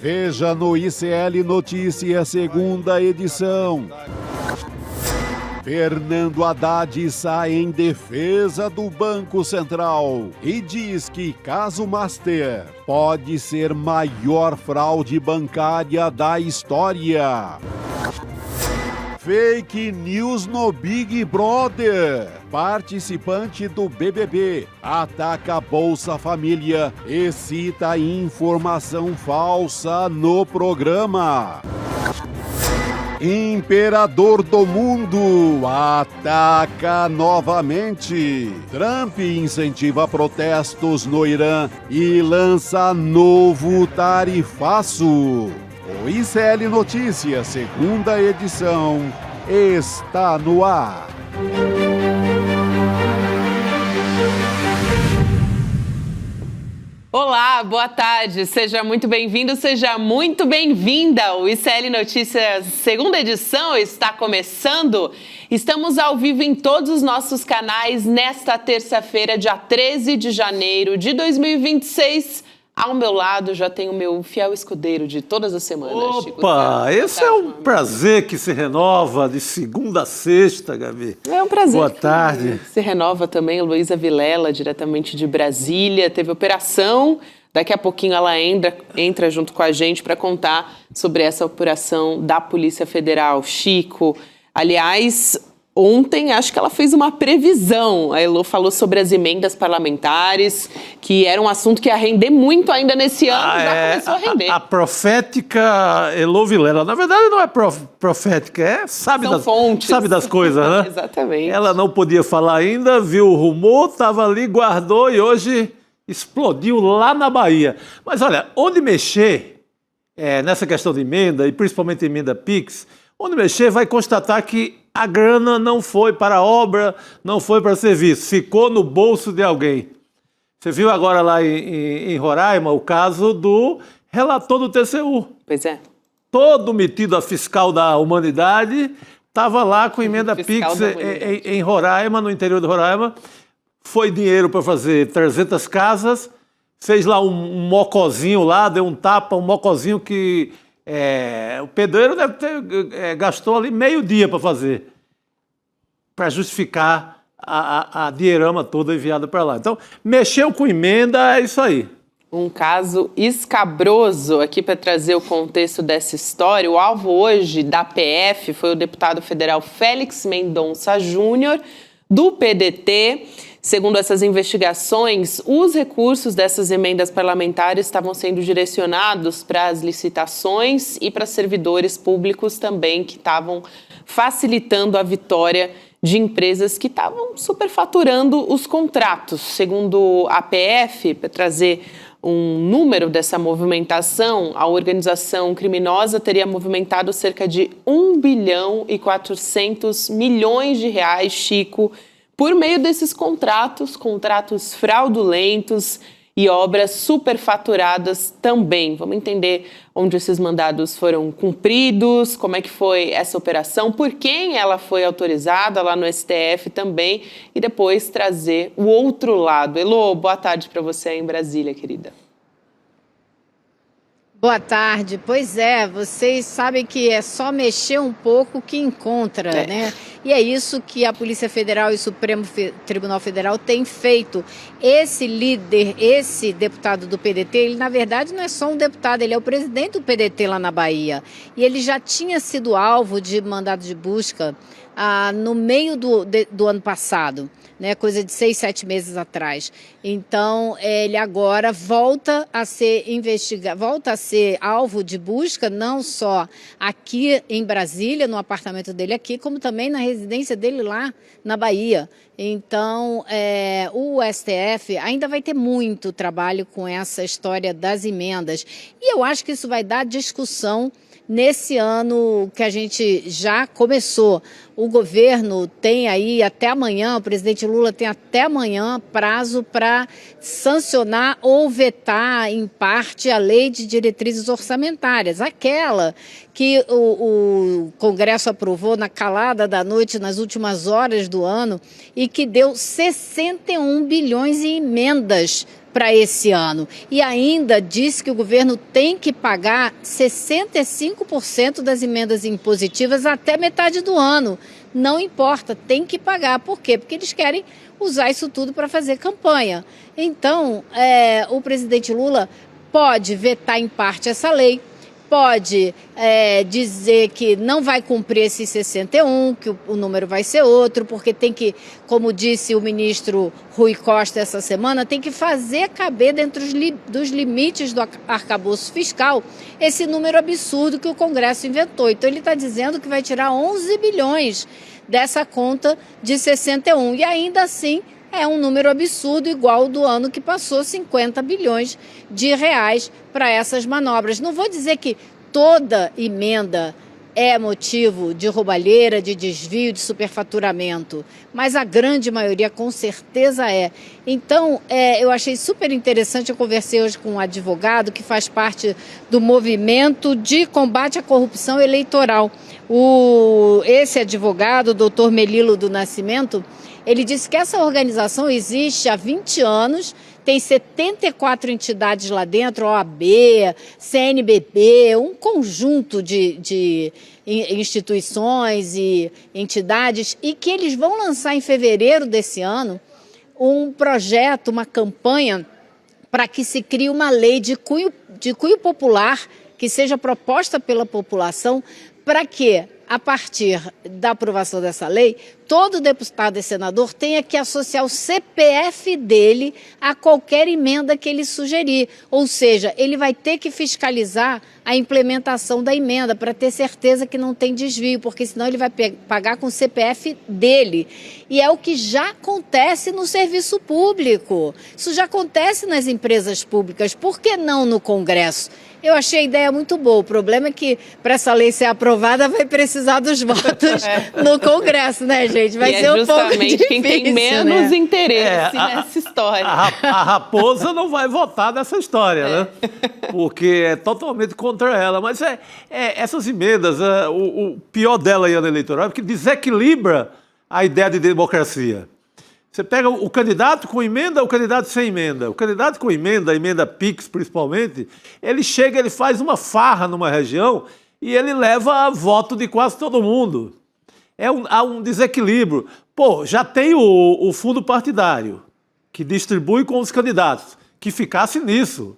Veja no ICL Notícias, segunda edição. Fernando Haddad sai em defesa do Banco Central e diz que caso Master pode ser maior fraude bancária da história. Fake news no Big Brother. Participante do BBB ataca a Bolsa Família e cita informação falsa no programa. Imperador do mundo ataca novamente. Trump incentiva protestos no Irã e lança novo tarifaço. O ICL Notícias, segunda edição, está no ar. Olá, boa tarde, seja muito bem-vindo, seja muito bem-vinda. O ICL Notícias, segunda edição, está começando. Estamos ao vivo em todos os nossos canais nesta terça-feira, dia 13 de janeiro de 2026. Ao meu lado já tem o meu fiel escudeiro de todas as semanas, Chico. Opa, esse é um prazer que se renova de segunda a sexta, Gabi. É um prazer. Boa tarde. Se renova também a Luísa Vilela, diretamente de Brasília. Teve operação, daqui a pouquinho ela entra junto com a gente para contar sobre essa operação da Polícia Federal. Chico, aliás, ontem acho que ela fez uma previsão. A Elô falou sobre as emendas parlamentares, que era um assunto que ia render muito ainda nesse ano, já começou a render. A profética Elô Vilela, na verdade não é profética, sabe das coisas, né? Exatamente. Ela não podia falar ainda, viu o rumor, estava ali, guardou e hoje explodiu lá na Bahia. Mas olha, onde mexer nessa questão de emenda, e principalmente emenda PIX, onde mexer vai constatar que a grana não foi para a obra, não foi para serviço, ficou no bolso de alguém. Você viu agora lá em Roraima o caso do relator do TCU. Pois é. Todo metido a fiscal da humanidade, estava lá com emenda PIX em Roraima, no interior de Roraima. Foi dinheiro para fazer 300 casas, fez lá um mocozinho lá, deu um tapa, um mocozinho que... o pedreiro deve ter gastou ali meio dia para fazer, para justificar a dinheirama toda enviada para lá. Então, mexeu com emenda, é isso aí. Um caso escabroso aqui para trazer o contexto dessa história. O alvo hoje da PF foi o deputado federal Félix Mendonça Júnior, do PDT. Segundo essas investigações, os recursos dessas emendas parlamentares estavam sendo direcionados para as licitações e para servidores públicos também, que estavam facilitando a vitória de empresas que estavam superfaturando os contratos. Segundo a PF, para trazer um número dessa movimentação, a organização criminosa teria movimentado cerca de 1 bilhão e 400 milhões de reais, Chico, por meio desses contratos fraudulentos e obras superfaturadas também. Vamos entender onde esses mandados foram cumpridos, como é que foi essa operação, por quem ela foi autorizada lá no STF também, e depois trazer o outro lado. Elô, boa tarde para você aí em Brasília, querida. Boa tarde. Pois é, vocês sabem que é só mexer um pouco que encontra, né? E é isso que a Polícia Federal e o Supremo Tribunal Federal têm feito. Esse líder, esse deputado do PDT, ele na verdade não é só um deputado, ele é o presidente do PDT lá na Bahia. E ele já tinha sido alvo de mandado de busca no meio do ano passado, né, coisa de 6, 7 meses atrás. Então, ele agora volta a ser alvo de busca, não só aqui em Brasília, no apartamento dele aqui, como também na residência dele lá na Bahia. Então, o STF ainda vai ter muito trabalho com essa história das emendas. E eu acho que isso vai dar discussão nesse ano que a gente já começou. O governo tem aí até amanhã, o presidente Lula tem até amanhã prazo para sancionar ou vetar em parte a lei de diretrizes orçamentárias, aquela que o Congresso aprovou na calada da noite, nas últimas horas do ano, e que deu 61 bilhões em emendas para esse ano. E ainda disse que o governo tem que pagar 65% das emendas impositivas até metade do ano. Não importa, tem que pagar. Por quê? Porque eles querem usar isso tudo para fazer campanha. Então, o presidente Lula pode vetar em parte essa lei, pode dizer que não vai cumprir esse 61, que o número vai ser outro, porque tem que, como disse o ministro Rui Costa essa semana, tem que fazer caber dentro dos limites do arcabouço fiscal esse número absurdo que o Congresso inventou. Então ele está dizendo que vai tirar 11 bilhões dessa conta de 61 e ainda assim é um número absurdo, igual ao do ano que passou, 50 bilhões de reais para essas manobras. Não vou dizer que toda emenda é motivo de roubalheira, de desvio, de superfaturamento, mas a grande maioria com certeza é. Então, eu achei super interessante, eu conversei hoje com um advogado que faz parte do movimento de combate à corrupção eleitoral. Esse advogado, o doutor Melilo do Nascimento, ele disse que essa organização existe há 20 anos, tem 74 entidades lá dentro, OAB, CNBB, um conjunto de instituições e entidades, e que eles vão lançar em fevereiro desse ano um projeto, uma campanha para que se crie uma lei de cunho popular, que seja proposta pela população, para que, a partir da aprovação dessa lei, todo deputado e senador tenha que associar o CPF dele a qualquer emenda que ele sugerir. Ou seja, ele vai ter que fiscalizar a implementação da emenda para ter certeza que não tem desvio, porque senão ele vai pagar com o CPF dele. E é o que já acontece no serviço público. Isso já acontece nas empresas públicas. Por que não no Congresso? Eu achei a ideia muito boa. O problema é que, para essa lei ser aprovada, vai precisar dos votos no Congresso, né, gente? Vai ser um pouco difícil, justamente quem tem menos interesse nessa história. A raposa não vai votar nessa história, né? Porque é totalmente contra ela. Mas essas emendas, o pior dela em ano eleitoral é que desequilibra a ideia de democracia. Você pega o candidato com emenda, o candidato sem emenda. O candidato com emenda, a emenda PIX principalmente, ele chega, ele faz uma farra numa região e ele leva voto de quase todo mundo. Há um desequilíbrio. Pô, já tem o fundo partidário, que distribui com os candidatos, que ficasse nisso.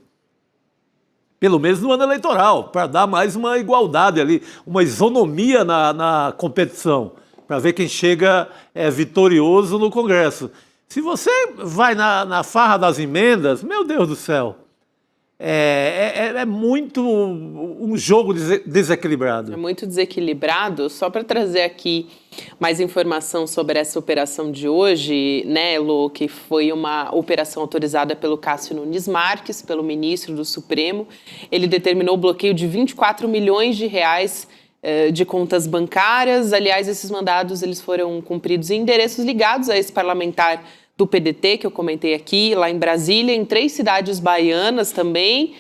Pelo menos no ano eleitoral, para dar mais uma igualdade ali, uma isonomia na competição, para ver quem chega vitorioso no Congresso. Se você vai na farra das emendas, meu Deus do céu, é muito um jogo desequilibrado. É muito desequilibrado. Só para trazer aqui mais informação sobre essa operação de hoje, né, Elô, que foi uma operação autorizada pelo Cássio Nunes Marques, pelo ministro do Supremo. Ele determinou o bloqueio de 24 milhões de reais de contas bancárias. Aliás, esses mandados eles foram cumpridos em endereços ligados a esse parlamentar do PDT, que eu comentei aqui, lá em Brasília, em 3 cidades baianas também.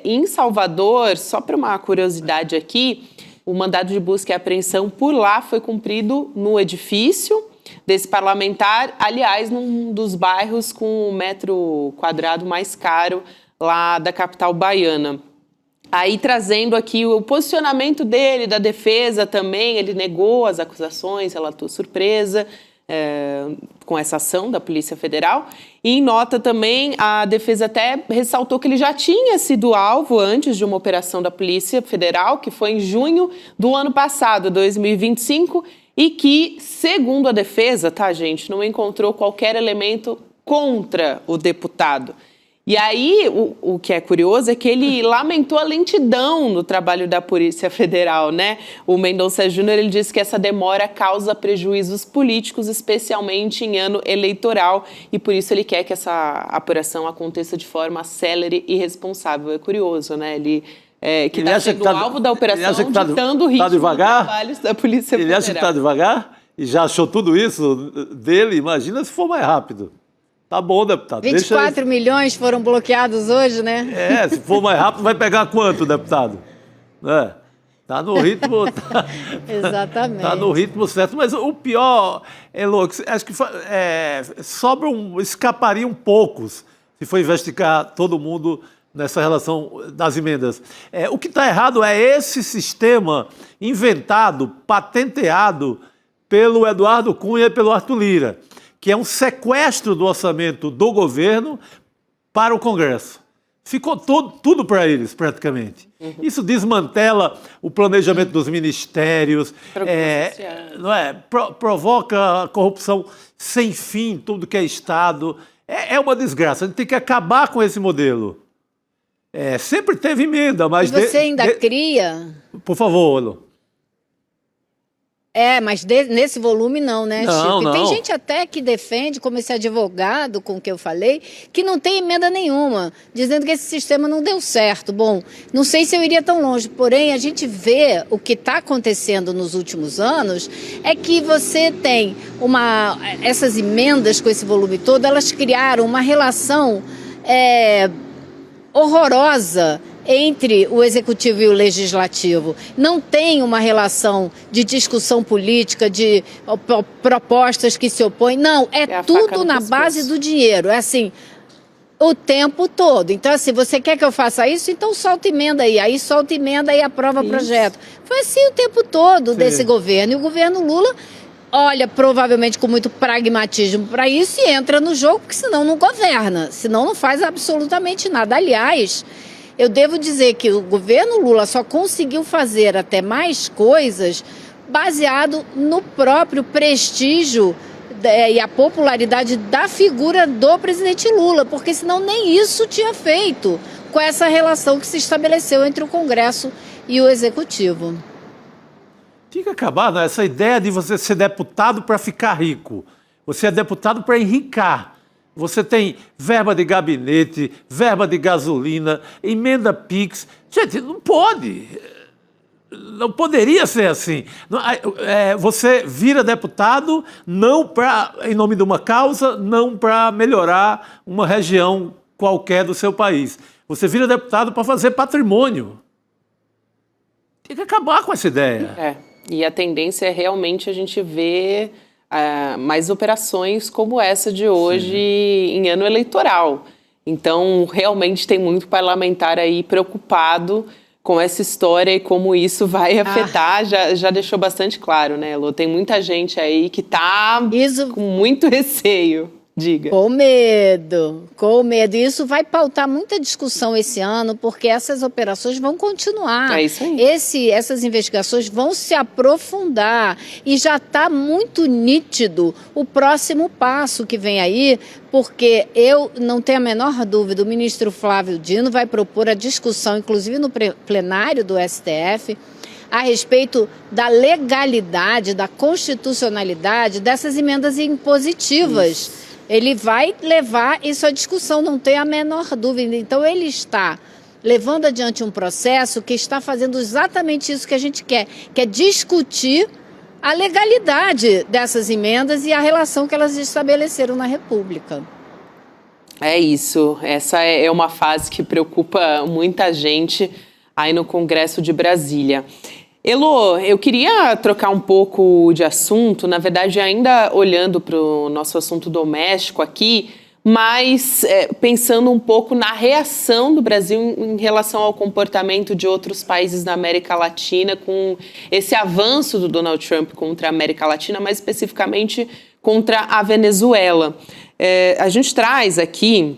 Em Salvador, só para uma curiosidade aqui, o mandado de busca e apreensão por lá foi cumprido no edifício desse parlamentar, aliás, num dos bairros com o metro quadrado mais caro lá da capital baiana. Aí, trazendo aqui o posicionamento dele, da defesa também, ele negou as acusações, relatou surpresa com essa ação da Polícia Federal. E, em nota também, a defesa até ressaltou que ele já tinha sido alvo antes de uma operação da Polícia Federal, que foi em junho do ano passado, 2025, e que, segundo a defesa, tá, gente, não encontrou qualquer elemento contra o deputado. E aí, o que é curioso é que ele lamentou a lentidão no trabalho da Polícia Federal, né? O Mendonça Júnior, ele disse que essa demora causa prejuízos políticos, especialmente em ano eleitoral, e por isso ele quer que essa apuração aconteça de forma célere e responsável. É curioso, né? Ele está sendo alvo da operação, ditando o ritmo do trabalho da Polícia Federal. Ele acha que está devagar? E já achou tudo isso dele? Imagina se for mais rápido. Tá bom, deputado. 24 milhões foram bloqueados hoje, né? Se for mais rápido, vai pegar quanto, deputado? Tá no ritmo... Exatamente. Tá no ritmo certo. Mas o pior, Elô, acho que escapariam poucos se for investigar todo mundo nessa relação das emendas. O que está errado é esse sistema inventado, patenteado pelo Eduardo Cunha e pelo Arthur Lira, que é um sequestro do orçamento do governo para o Congresso. Ficou tudo para eles, praticamente. Isso desmantela o planejamento dos ministérios, provoca corrupção sem fim, tudo que é Estado. É uma desgraça. A gente tem que acabar com esse modelo. Sempre teve emenda, mas... E você ainda cria? Por favor, Elo. Mas nesse volume não, né, Chico? Não. E tem gente até que defende, como esse advogado com que eu falei, que não tem emenda nenhuma, dizendo que esse sistema não deu certo. Bom, não sei se eu iria tão longe, porém a gente vê o que está acontecendo nos últimos anos, é que você tem essas emendas com esse volume todo, elas criaram uma relação horrorosa entre o executivo e o legislativo. Não tem uma relação de discussão política, de propostas que se opõem. Não, tudo na base do dinheiro. É assim, o tempo todo. Então, assim, você quer que eu faça isso? Então solta emenda aí. Aí solta emenda e aprova projeto. Foi assim o tempo todo desse governo. E o governo Lula olha provavelmente com muito pragmatismo para isso e entra no jogo, porque senão não governa. Senão não faz absolutamente nada. Aliás, eu devo dizer que o governo Lula só conseguiu fazer até mais coisas baseado no próprio prestígio e a popularidade da figura do presidente Lula, porque senão nem isso tinha feito com essa relação que se estabeleceu entre o Congresso e o Executivo. Tinha que acabar, né? Essa ideia de você ser deputado para ficar rico. Você é deputado para enricar. Você tem verba de gabinete, verba de gasolina, emenda PIX. Gente, não pode. Não poderia ser assim. Você vira deputado não em nome de uma causa, não para melhorar uma região qualquer do seu país. Você vira deputado para fazer patrimônio. Tem que acabar com essa ideia. E a tendência é realmente a gente ver mais operações como essa de hoje em ano eleitoral. Então, realmente tem muito parlamentar aí preocupado com essa história e como isso vai afetar. Já deixou bastante claro, né, Elô? Tem muita gente aí que está com muito receio. Diga. Com medo. Isso vai pautar muita discussão esse ano, porque essas operações vão continuar. É isso aí. Essas investigações vão se aprofundar e já está muito nítido o próximo passo que vem aí, porque eu não tenho a menor dúvida, o ministro Flávio Dino vai propor a discussão, inclusive no plenário do STF, a respeito da legalidade, da constitucionalidade dessas emendas impositivas. Isso. Ele vai levar isso à discussão, não tem a menor dúvida. Então, ele está levando adiante um processo que está fazendo exatamente isso que a gente quer, que é discutir a legalidade dessas emendas e a relação que elas estabeleceram na República. É isso. Essa é uma fase que preocupa muita gente aí no Congresso de Brasília. Elô, eu queria trocar um pouco de assunto, na verdade ainda olhando para o nosso assunto doméstico aqui, mas pensando um pouco na reação do Brasil em relação ao comportamento de outros países da América Latina com esse avanço do Donald Trump contra a América Latina, mais especificamente contra a Venezuela. A gente traz aqui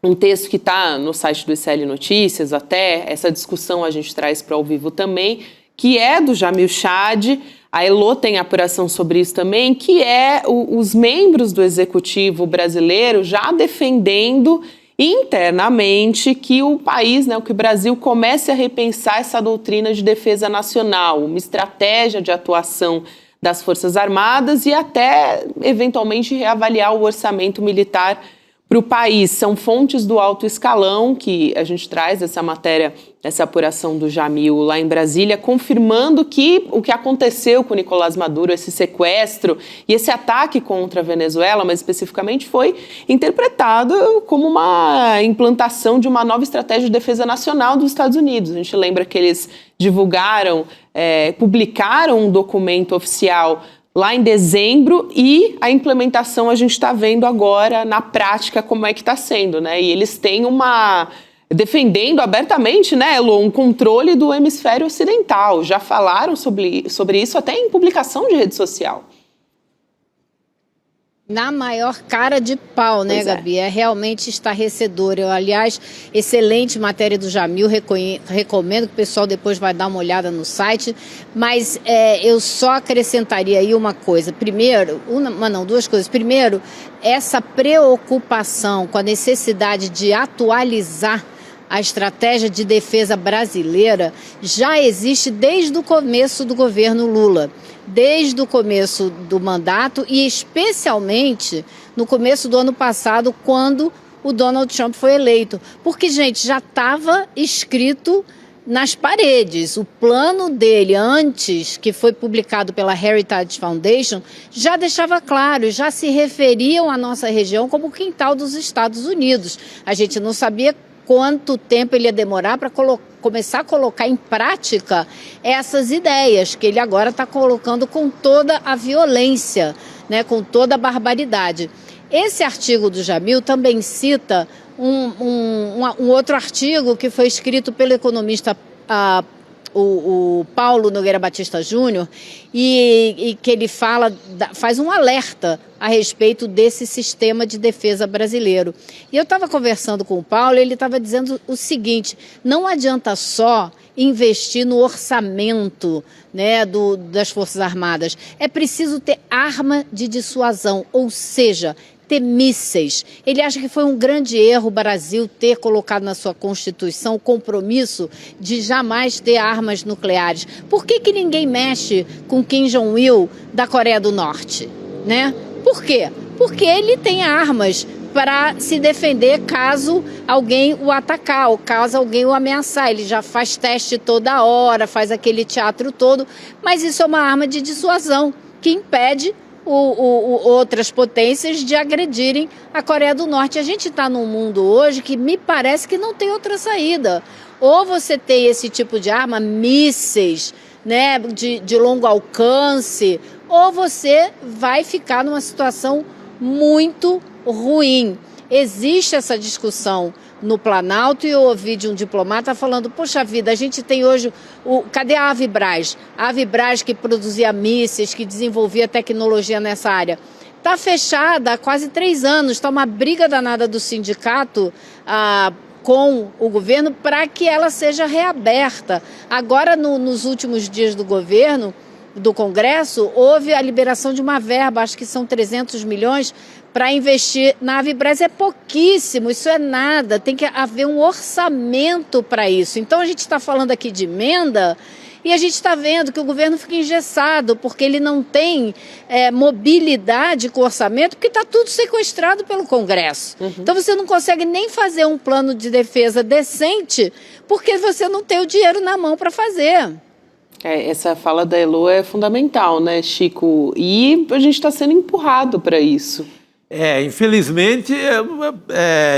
um texto que está no site do ICL Notícias, até essa discussão a gente traz para ao vivo também, que é do Jamil Chad. A Elô tem apuração sobre isso também, que é os membros do executivo brasileiro já defendendo internamente que o país, que o Brasil comece a repensar essa doutrina de defesa nacional, uma estratégia de atuação das Forças Armadas e até, eventualmente, reavaliar o orçamento militar para o país. São fontes do alto escalão que a gente traz essa matéria, essa apuração do Jamil lá em Brasília, confirmando que o que aconteceu com o Nicolás Maduro, esse sequestro e esse ataque contra a Venezuela, mas especificamente, foi interpretado como uma implantação de uma nova estratégia de defesa nacional dos Estados Unidos. A gente lembra que eles publicaram um documento oficial lá em dezembro, e a implementação a gente está vendo agora na prática como é que está sendo, né? E eles têm defendendo abertamente, né, Elo, um controle do hemisfério ocidental. Já falaram sobre isso até em publicação de rede social. Na maior cara de pau, né, Gabi? É realmente estarrecedor. Aliás, excelente matéria do Jamil, recomendo que o pessoal depois vai dar uma olhada no site, mas eu só acrescentaria aí uma coisa. Primeiro, duas coisas. Primeiro, essa preocupação com a necessidade de atualizar a estratégia de defesa brasileira já existe desde o começo do governo Lula, desde o começo do mandato e especialmente no começo do ano passado, quando o Donald Trump foi eleito. Porque, gente, já estava escrito nas paredes. O plano dele, antes que foi publicado pela Heritage Foundation, já deixava claro, já se referiam à nossa região como o quintal dos Estados Unidos. A gente não sabia quanto tempo ele ia demorar para começar a colocar em prática essas ideias que ele agora está colocando com toda a violência, né, com toda a barbaridade. Esse artigo do Jamil também cita um outro artigo que foi escrito pelo economista o Paulo Nogueira Batista Júnior, e que ele faz um alerta a respeito desse sistema de defesa brasileiro. E eu estava conversando com o Paulo, e ele estava dizendo o seguinte: não adianta só investir no orçamento, né, das Forças Armadas, é preciso ter arma de dissuasão, ou seja, ter mísseis. Ele acha que foi um grande erro o Brasil ter colocado na sua Constituição o compromisso de jamais ter armas nucleares. Por que ninguém mexe com Kim Jong-il da Coreia do Norte, né? Por quê? Porque ele tem armas para se defender caso alguém o atacar ou caso alguém o ameaçar. Ele já faz teste toda hora, faz aquele teatro todo, mas isso é uma arma de dissuasão que impede outras potências de agredirem a Coreia do Norte. A gente está num mundo hoje que me parece que não tem outra saída. Ou você tem esse tipo de arma, mísseis, né, de longo alcance, ou você vai ficar numa situação muito ruim. Existe essa discussão no Planalto, e eu ouvi de um diplomata falando: poxa vida, a gente tem hoje, cadê a Avibraz? A Avibraz, que produzia mísseis, que desenvolvia tecnologia nessa área, está fechada há quase 3 anos, está uma briga danada do sindicato com o governo para que ela seja reaberta. Agora, nos últimos dias do governo, do Congresso, houve a liberação de uma verba, acho que são 300 milhões, para investir na Avibraz. É pouquíssimo, isso é nada, tem que haver um orçamento para isso. Então a gente está falando aqui de emenda e a gente está vendo que o governo fica engessado, porque ele não tem mobilidade com o orçamento, porque está tudo sequestrado pelo Congresso. Então você não consegue nem fazer um plano de defesa decente, porque você não tem o dinheiro na mão para fazer. Essa fala da Elo é fundamental, né, Chico? E a gente está sendo empurrado para isso. Infelizmente,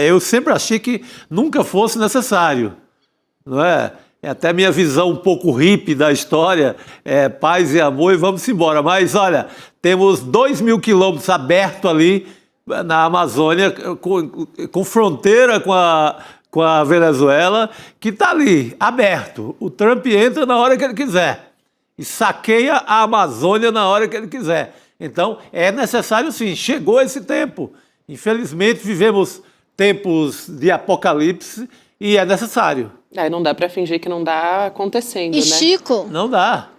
eu sempre achei que nunca fosse necessário, não é? Até minha visão um pouco hippie da história, paz e amor e vamos embora. Mas, olha, temos 2.000 quilômetros abertos ali na Amazônia, com fronteira com a Venezuela, que está ali, aberto. O Trump entra na hora que ele quiser e saqueia a Amazônia na hora que ele quiser. Então, é necessário sim, chegou esse tempo. Infelizmente, vivemos tempos de apocalipse e é necessário. Não dá para fingir que não está acontecendo, né? Chico? Não dá.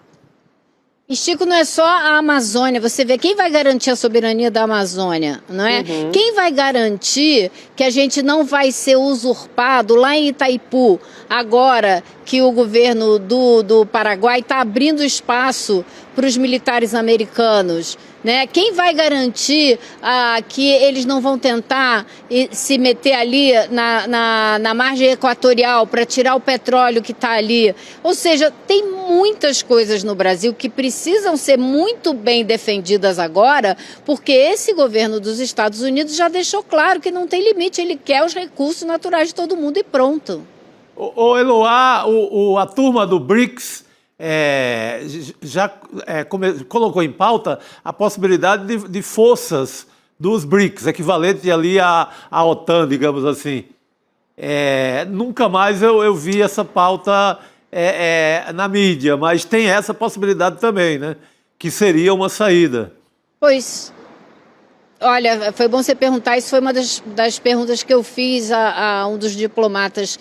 E, Chico, não é só a Amazônia. Você vê, quem vai garantir a soberania da Amazônia, não é? Quem vai garantir que a gente não vai ser usurpado lá em Itaipu, agora que o governo do Paraguai está abrindo espaço para os militares americanos, né? Quem vai garantir que eles não vão tentar se meter ali na margem equatorial para tirar o petróleo que está ali? Ou seja, tem muitas coisas no Brasil que precisam ser muito bem defendidas agora, porque esse governo dos Estados Unidos já deixou claro que não tem limite, ele quer os recursos naturais de todo mundo e pronto. Eloá, a turma do BRICS colocou em pauta a possibilidade de forças dos BRICS, equivalente ali à OTAN, digamos assim. Nunca mais eu vi essa pauta na mídia, mas tem essa possibilidade também, né? Que seria uma saída. Pois, olha, foi bom você perguntar, isso foi uma das perguntas que eu fiz a um dos diplomatas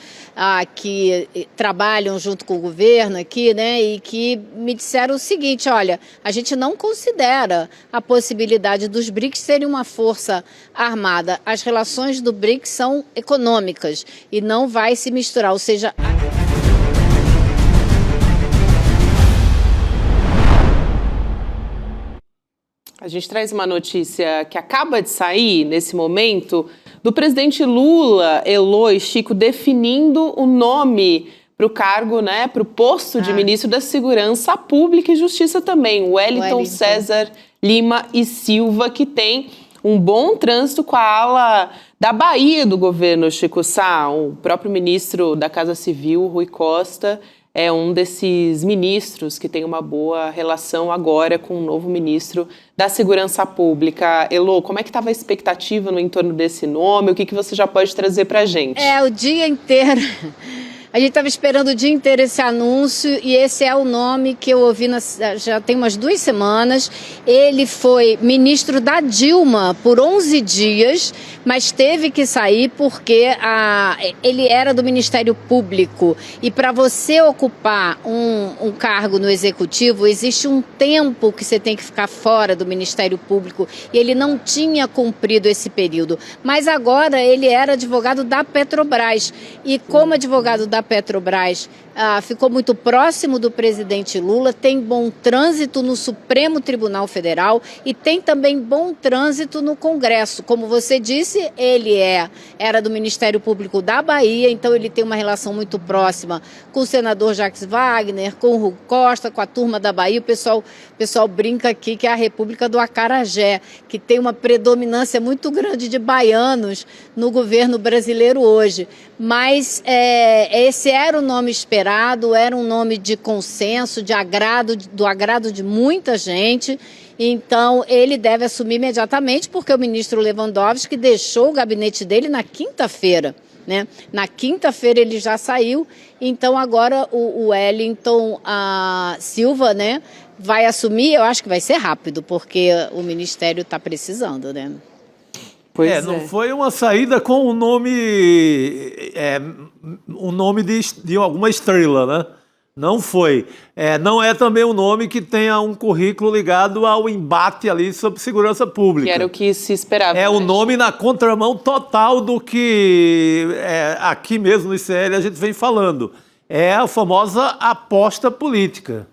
que trabalham junto com o governo aqui, né, e que me disseram o seguinte: olha, a gente não considera a possibilidade dos BRICS serem uma força armada. As relações do BRICS são econômicas e não vai se misturar, ou seja... A gente traz uma notícia que acaba de sair nesse momento do presidente Lula, Elô e Chico, definindo o nome para o cargo, né, para o posto de ministro da Segurança Pública e Justiça também, Wellington César Lima e Silva, que tem um bom trânsito com a ala da Bahia do governo Chico Sá. O próprio ministro da Casa Civil, Rui Costa, é um desses ministros que tem uma boa relação agora com o novo ministro da Segurança Pública. Elô, como é que estava a expectativa no entorno desse nome? O que você já pode trazer para a gente? O dia inteiro. A gente estava esperando o dia inteiro esse anúncio e esse é o nome que eu ouvi já tem umas 2 semanas. Ele foi ministro da Dilma por 11 dias, mas teve que sair porque ele era do Ministério Público. E para você ocupar um cargo no Executivo, existe um tempo que você tem que ficar fora do Ministério Público e ele não tinha cumprido esse período. Mas agora ele era advogado da Petrobras e como advogado da Petrobras ficou muito próximo do presidente Lula, tem bom trânsito no Supremo Tribunal Federal e tem também bom trânsito no Congresso. Como você disse, ele era do Ministério Público da Bahia, então ele tem uma relação muito próxima com o senador Jacques Wagner, com o Rui Costa, com a turma da Bahia. O pessoal brinca aqui que é a República do Acarajé, que tem uma predominância muito grande de baianos no governo brasileiro hoje. Mas esse era o nome esperado, era um nome de consenso, do agrado de muita gente. Então, ele deve assumir imediatamente, porque o ministro Lewandowski deixou o gabinete dele na quinta-feira, né? Na quinta-feira ele já saiu, então agora o Wellington Silva, né, vai assumir. Eu acho que vai ser rápido, porque o ministério está precisando, né? Não foi uma saída com o nome de alguma estrela, né? Não foi. Não é também um nome que tenha um currículo ligado ao embate ali sobre segurança pública. Que era o que se esperava. É o nome na contramão total do que aqui mesmo no ICL a gente vem falando. É a famosa aposta política.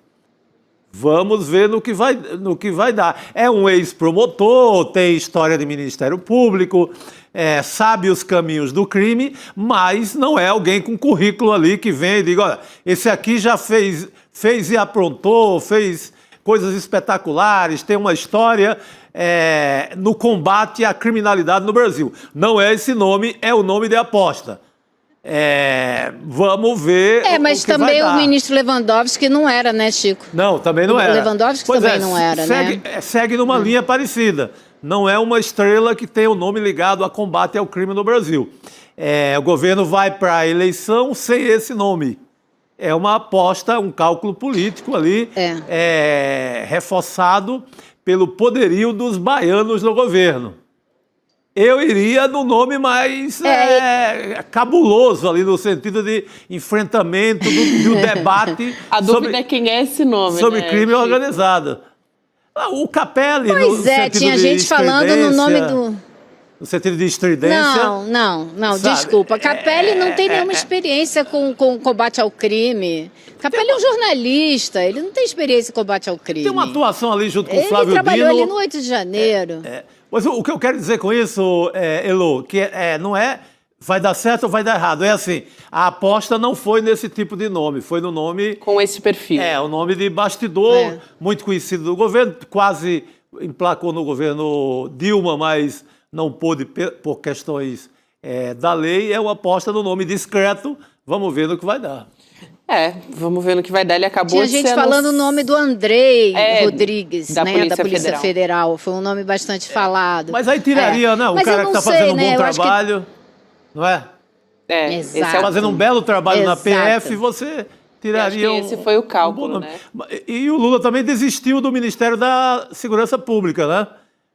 Vamos ver no que vai dar. É um ex-promotor, tem história de Ministério Público, sabe os caminhos do crime, mas não é alguém com currículo ali que vem e diga: olha, esse aqui já fez e aprontou, fez coisas espetaculares, tem uma história no combate à criminalidade no Brasil. Não é esse nome, é o nome de aposta. Vamos ver. Mas o que também vai dar. O ministro Lewandowski não era, né, Chico? Não, também não era. O Lewandowski também não era, né? Segue numa linha parecida. Não é uma estrela que tem o nome ligado a combate ao crime no Brasil. O governo vai para a eleição sem esse nome. É uma aposta, um cálculo político ali, reforçado pelo poderio dos baianos no governo. Eu iria no nome mais cabuloso ali, no sentido de enfrentamento do debate. A dúvida é quem é esse nome, sobre crime organizado. O Capelli, Pois tinha gente falando no nome do... No sentido de estridência. Não, desculpa. Capelli não tem nenhuma experiência com combate ao crime. Capelli é um jornalista, ele não tem experiência em combate ao crime. Tem uma atuação ali junto com o Flávio Dino. Ele trabalhou ali no 8 de janeiro. Mas o que eu quero dizer com isso, Elô, que não é vai dar certo ou vai dar errado. É assim, a aposta não foi nesse tipo de nome, foi no nome... Com esse perfil. O nome de bastidor, muito conhecido do governo, quase emplacou no governo Dilma, mas não pôde por questões da lei. É uma aposta no nome discreto, vamos ver no que vai dar. Vamos ver no que vai dar. Ele acabou Tinha de gente ser falando o nome do Andrei Rodrigues, da né, Polícia da Polícia Federal. Federal. Foi um nome bastante falado. Mas aí tiraria, né? O Mas cara que está fazendo um bom trabalho, não é? Esse Exato. Fazendo um belo trabalho na Exato. PF, você tiraria acho que esse foi o cálculo, nome. E o Lula também desistiu do Ministério da Segurança Pública, né?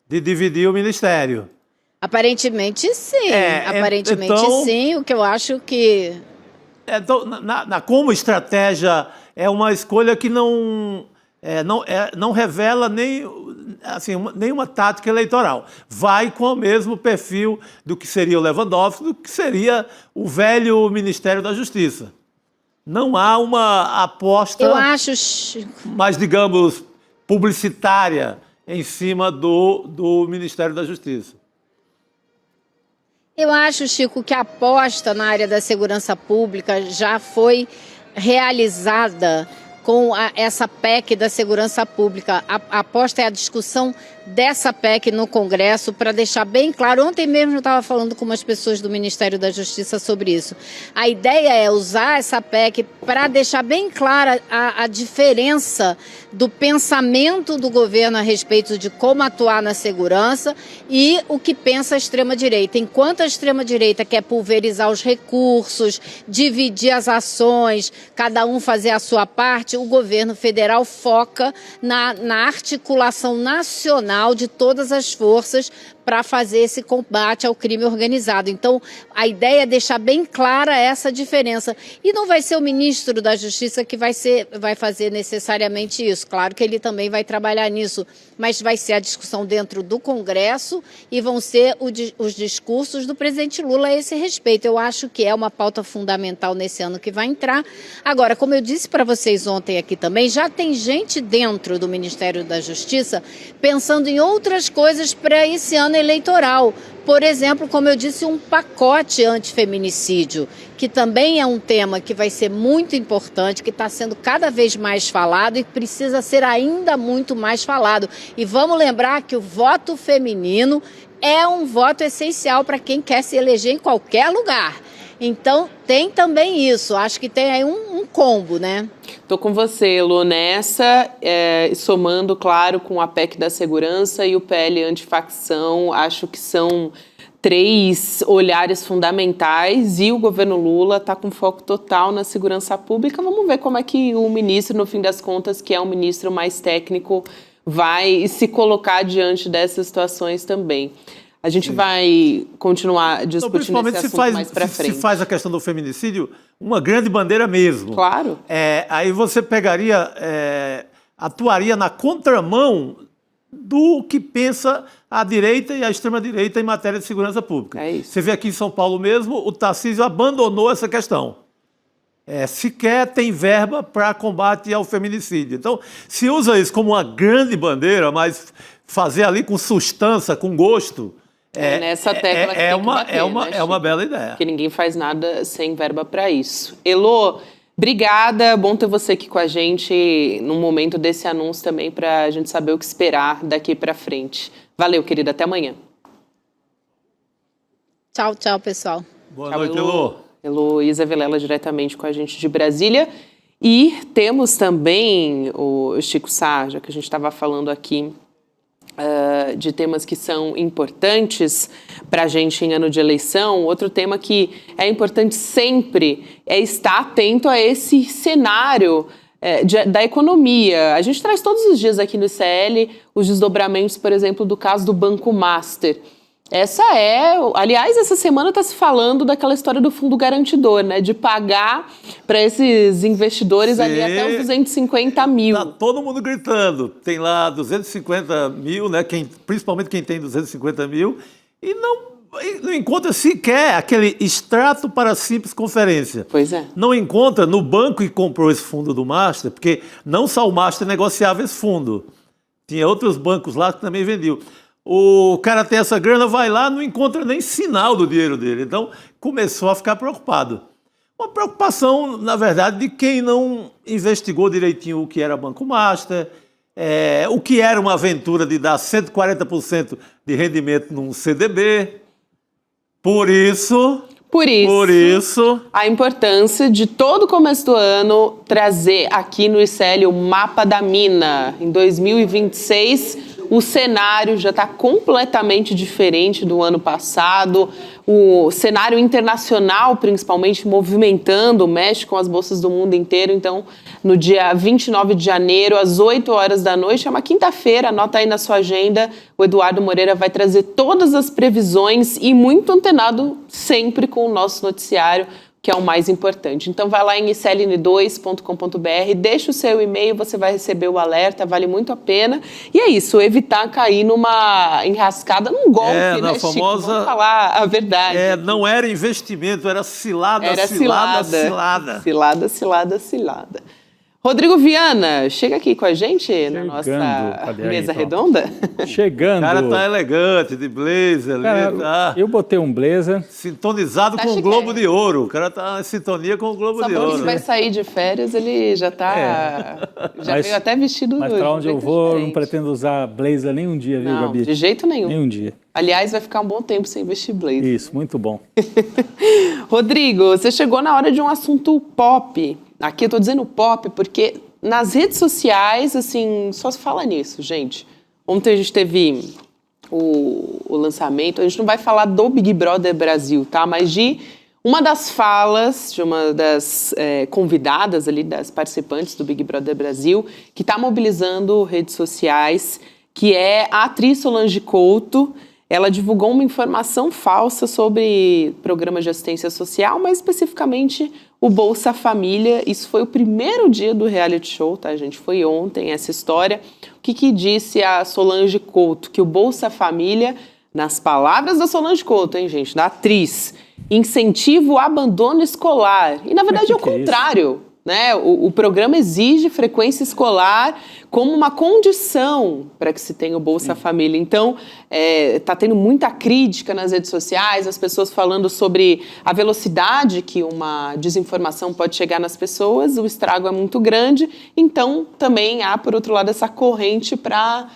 De dividir o ministério. Aparentemente, sim. Aparentemente, então, sim. O que eu acho que... Então, como estratégia, é uma escolha que não revela nenhuma tática eleitoral. Vai com o mesmo perfil do que seria o Lewandowski, do que seria o velho Ministério da Justiça. Não há uma aposta, eu acho, mais, digamos, publicitária em cima do Ministério da Justiça. Eu acho, Chico, que a aposta na área da segurança pública já foi realizada com essa PEC da segurança pública. A aposta é a discussão dessa PEC no Congresso, para deixar bem claro. Ontem mesmo eu estava falando com umas pessoas do Ministério da Justiça sobre isso. A ideia é usar essa PEC para deixar bem clara a diferença do pensamento do governo a respeito de como atuar na segurança e o que pensa a extrema-direita. Enquanto a extrema-direita quer pulverizar os recursos, dividir as ações, cada um fazer a sua parte, o governo federal foca na articulação nacional de todas as forças para fazer esse combate ao crime organizado. Então, a ideia é deixar bem clara essa diferença. E não vai ser o ministro da Justiça que vai fazer necessariamente isso. Claro que ele também vai trabalhar nisso, mas vai ser a discussão dentro do Congresso e vão ser os discursos do presidente Lula a esse respeito. Eu acho que é uma pauta fundamental nesse ano que vai entrar. Agora, como eu disse para vocês ontem aqui também, já tem gente dentro do Ministério da Justiça pensando em outras coisas para esse ano eleitoral. Por exemplo, como eu disse, um pacote antifeminicídio, que também é um tema que vai ser muito importante, que está sendo cada vez mais falado e precisa ser ainda muito mais falado. E vamos lembrar que o voto feminino é um voto essencial para quem quer se eleger em qualquer lugar. Então, tem também isso. Acho que tem aí um combo, né? Tô com você, Elô, nessa, somando, claro, com a PEC da segurança e o PL antifacção. Acho que são 3 olhares fundamentais e o governo Lula está com foco total na segurança pública. Vamos ver como é que o ministro, no fim das contas, que é um ministro mais técnico, vai se colocar diante dessas situações também. A gente vai continuar discutindo esse assunto mais para frente. Se faz a questão do feminicídio uma grande bandeira mesmo. Claro. Aí você pegaria, atuaria na contramão do que pensa a direita e a extrema-direita em matéria de segurança pública. É isso. Você vê aqui em São Paulo mesmo, o Tarcísio abandonou essa questão. Sequer tem verba para combate ao feminicídio. Então, se usa isso como uma grande bandeira, mas fazer ali com substância, com gosto... nessa tecla que tem que bater, é uma bela ideia. Porque ninguém faz nada sem verba para isso. Elô, obrigada. Bom ter você aqui com a gente no momento desse anúncio também, para a gente saber o que esperar daqui para frente. Valeu, querida. Até amanhã. Tchau, tchau, pessoal. Boa noite, Elô. Heloísa Vilela, diretamente com a gente de Brasília. E temos também o Chico Sá, já que a gente estava falando aqui de temas que são importantes para a gente em ano de eleição. Outro tema que é importante sempre é estar atento a esse cenário da economia. A gente traz todos os dias aqui no ICL os desdobramentos, por exemplo, do caso do Banco Master. Aliás, essa semana está se falando daquela história do fundo garantidor, né? De pagar para esses investidores ali até os 250 mil. Tá todo mundo gritando. Tem lá 250 mil, né? Principalmente quem tem 250 mil, e não encontra sequer aquele extrato para simples conferência. Pois é. Não encontra no banco que comprou esse fundo do Master, porque não só o Master negociava esse fundo. Tinha outros bancos lá que também vendiam. O cara tem essa grana, vai lá, não encontra nem sinal do dinheiro dele. Então, começou a ficar preocupado. Uma preocupação, na verdade, de quem não investigou direitinho o que era Banco Master, o que era uma aventura de dar 140% de rendimento num CDB. Por isso Por isso, a importância de todo começo do ano trazer aqui no ICL o mapa da mina. Em 2026, o cenário já está completamente diferente do ano passado. O cenário internacional, principalmente, movimentando, mexe com as bolsas do mundo inteiro. Então, no dia 29 de janeiro, às 8 horas da noite, é uma quinta-feira, anota aí na sua agenda, o Eduardo Moreira vai trazer todas as previsões e muito antenado sempre com o nosso noticiário, que é o mais importante. Então vai lá em icln2.com.br, deixa o seu e-mail, você vai receber o alerta, vale muito a pena. E é isso, evitar cair numa enrascada, num golpe, né, Chico? Famosa... Vamos falar a verdade. Não era investimento, era cilada. Cilada. Rodrigo Viana, chega aqui com a gente na nossa mesa redonda. Chegando. O cara tá elegante, de blazer ali, tá? Eu botei um blazer. Sintonizado com o Globo de Ouro. O cara tá em sintonia com o Globo de Ouro. Só que vai sair de férias, ele já tá... veio até vestido... Mas pra onde eu vou, diferente. Não pretendo usar blazer nenhum dia, viu, Gabi? De jeito nenhum. Nenhum dia. Aliás, vai ficar um bom tempo sem vestir blazer. Isso, muito bom. Rodrigo, você chegou na hora de um assunto pop. Aqui eu tô dizendo pop porque nas redes sociais, assim, só se fala nisso, gente. Ontem a gente teve o lançamento, a gente não vai falar do Big Brother Brasil, tá? Mas de uma das falas de uma das convidadas ali, das participantes do Big Brother Brasil, que tá mobilizando redes sociais, que é a atriz Solange Couto. Ela divulgou uma informação falsa sobre programas de assistência social, mas especificamente o Bolsa Família. Isso foi o primeiro dia do reality show, tá, gente? Foi ontem essa história. O que disse a Solange Couto? Que o Bolsa Família, nas palavras da Solange Couto, hein, gente, da atriz, incentiva o abandono escolar. E, na verdade, é o contrário. Né? O programa exige frequência escolar como uma condição para que se tenha o Bolsa Família. Então, está tendo muita crítica nas redes sociais, as pessoas falando sobre a velocidade que uma desinformação pode chegar nas pessoas, o estrago é muito grande. Então, também há, por outro lado, essa corrente para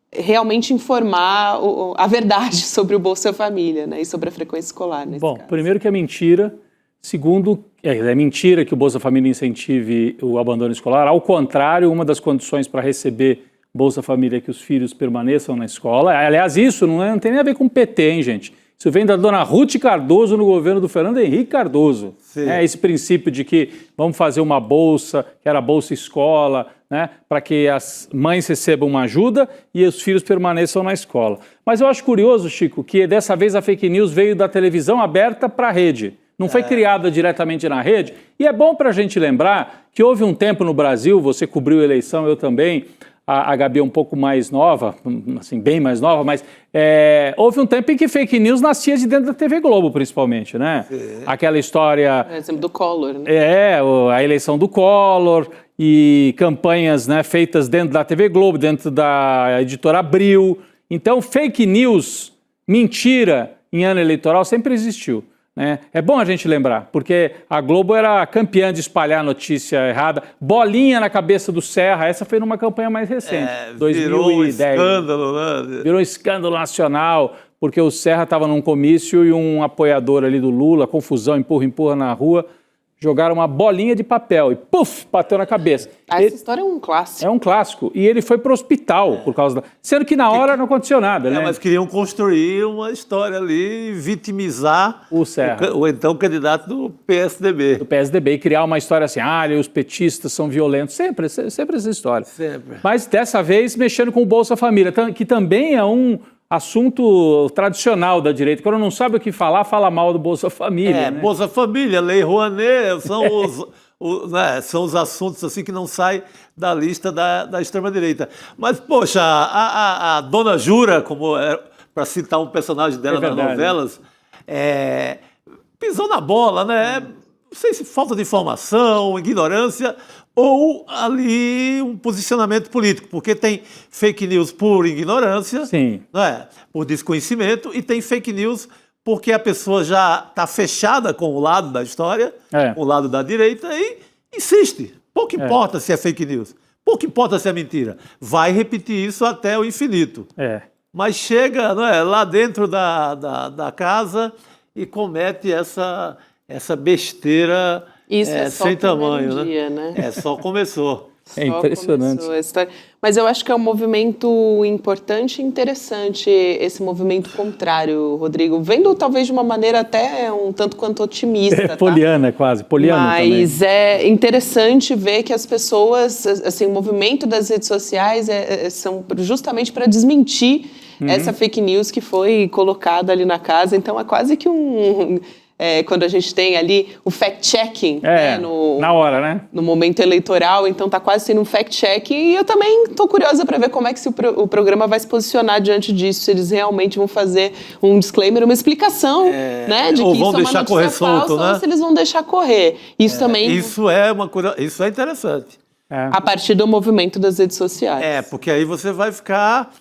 realmente informar a verdade sobre o Bolsa Família, né? E sobre a frequência escolar. Bom, primeiro que é mentira. Segundo, é mentira que o Bolsa Família incentive o abandono escolar. Ao contrário, uma das condições para receber Bolsa Família é que os filhos permaneçam na escola. Aliás, isso não tem nem a ver com o PT, hein, gente? Isso vem da dona Ruth Cardoso no governo do Fernando Henrique Cardoso. Esse princípio de que vamos fazer uma bolsa, que era a Bolsa Escola, né, para que as mães recebam uma ajuda e os filhos permaneçam na escola. Mas eu acho curioso, Chico, que dessa vez a fake news veio da televisão aberta para a rede. Não foi criada diretamente na rede. E é bom para a gente lembrar que houve um tempo no Brasil, você cobriu a eleição, eu também, a Gabi é um pouco mais nova, assim, bem mais nova, mas houve um tempo em que fake news nascia de dentro da TV Globo, principalmente, né? Aquela história... Por exemplo, do Collor, né? A eleição do Collor e campanhas, né, feitas dentro da TV Globo, dentro da editora Abril. Então, fake news, mentira em ano eleitoral sempre existiu. É bom a gente lembrar, porque a Globo era campeã de espalhar notícia errada. Bolinha na cabeça do Serra, essa foi numa campanha mais recente, 2010. Virou um escândalo, né? Virou um escândalo nacional, porque o Serra estava num comício e um apoiador ali do Lula, confusão, empurra na rua, jogaram uma bolinha de papel e, puf, bateu na cabeça. Essa história é um clássico. É um clássico. E ele foi para o hospital por causa da... Sendo que na hora não aconteceu nada, né? Mas queriam construir uma história ali, vitimizar o Serra. O então candidato do PSDB. Do PSDB, e criar uma história assim, os petistas são violentos. Sempre essa história. Sempre. Mas dessa vez mexendo com o Bolsa Família, que também é um assunto tradicional da direita. Quando não sabe o que falar, fala mal do Bolsa Família. Né? Bolsa Família, Lei Rouanet, são os assuntos assim que não saem da lista da extrema-direita. Mas, poxa, a Dona Jura, para citar um personagem dela nas novelas, pisou na bola, né? Não sei se falta de informação, ignorância ou ali um posicionamento político, porque tem fake news por ignorância, sim, não é? Por desconhecimento, e tem fake news porque a pessoa já está fechada com o lado da história, com o lado da direita, e insiste. Pouco importa se é fake news, pouco importa se é mentira. Vai repetir isso até o infinito. Mas chega, não é, lá dentro da casa e comete essa besteira sem tamanho, né? Só começou. É impressionante. Mas eu acho que é um movimento importante e interessante, esse movimento contrário, Rodrigo. Vendo talvez de uma maneira até um tanto quanto otimista. Poliana, quase. Poliana Mas também. É interessante ver que as pessoas, assim, o movimento das redes sociais são justamente para desmentir essa fake news que foi colocada ali na casa. Então é quase que quando a gente tem ali o fact-checking, na hora, né? No momento eleitoral, então tá quase sendo um fact-check, e eu também tô curiosa para ver como é que o programa vai se posicionar diante disso, se eles realmente vão fazer um disclaimer, uma explicação, né, de que ou vão isso é uma deixar notícia correr falsa, solto, né? ou se eles vão deixar correr. Isso também... Isso é interessante. A partir do movimento das redes sociais. Porque aí você vai ficar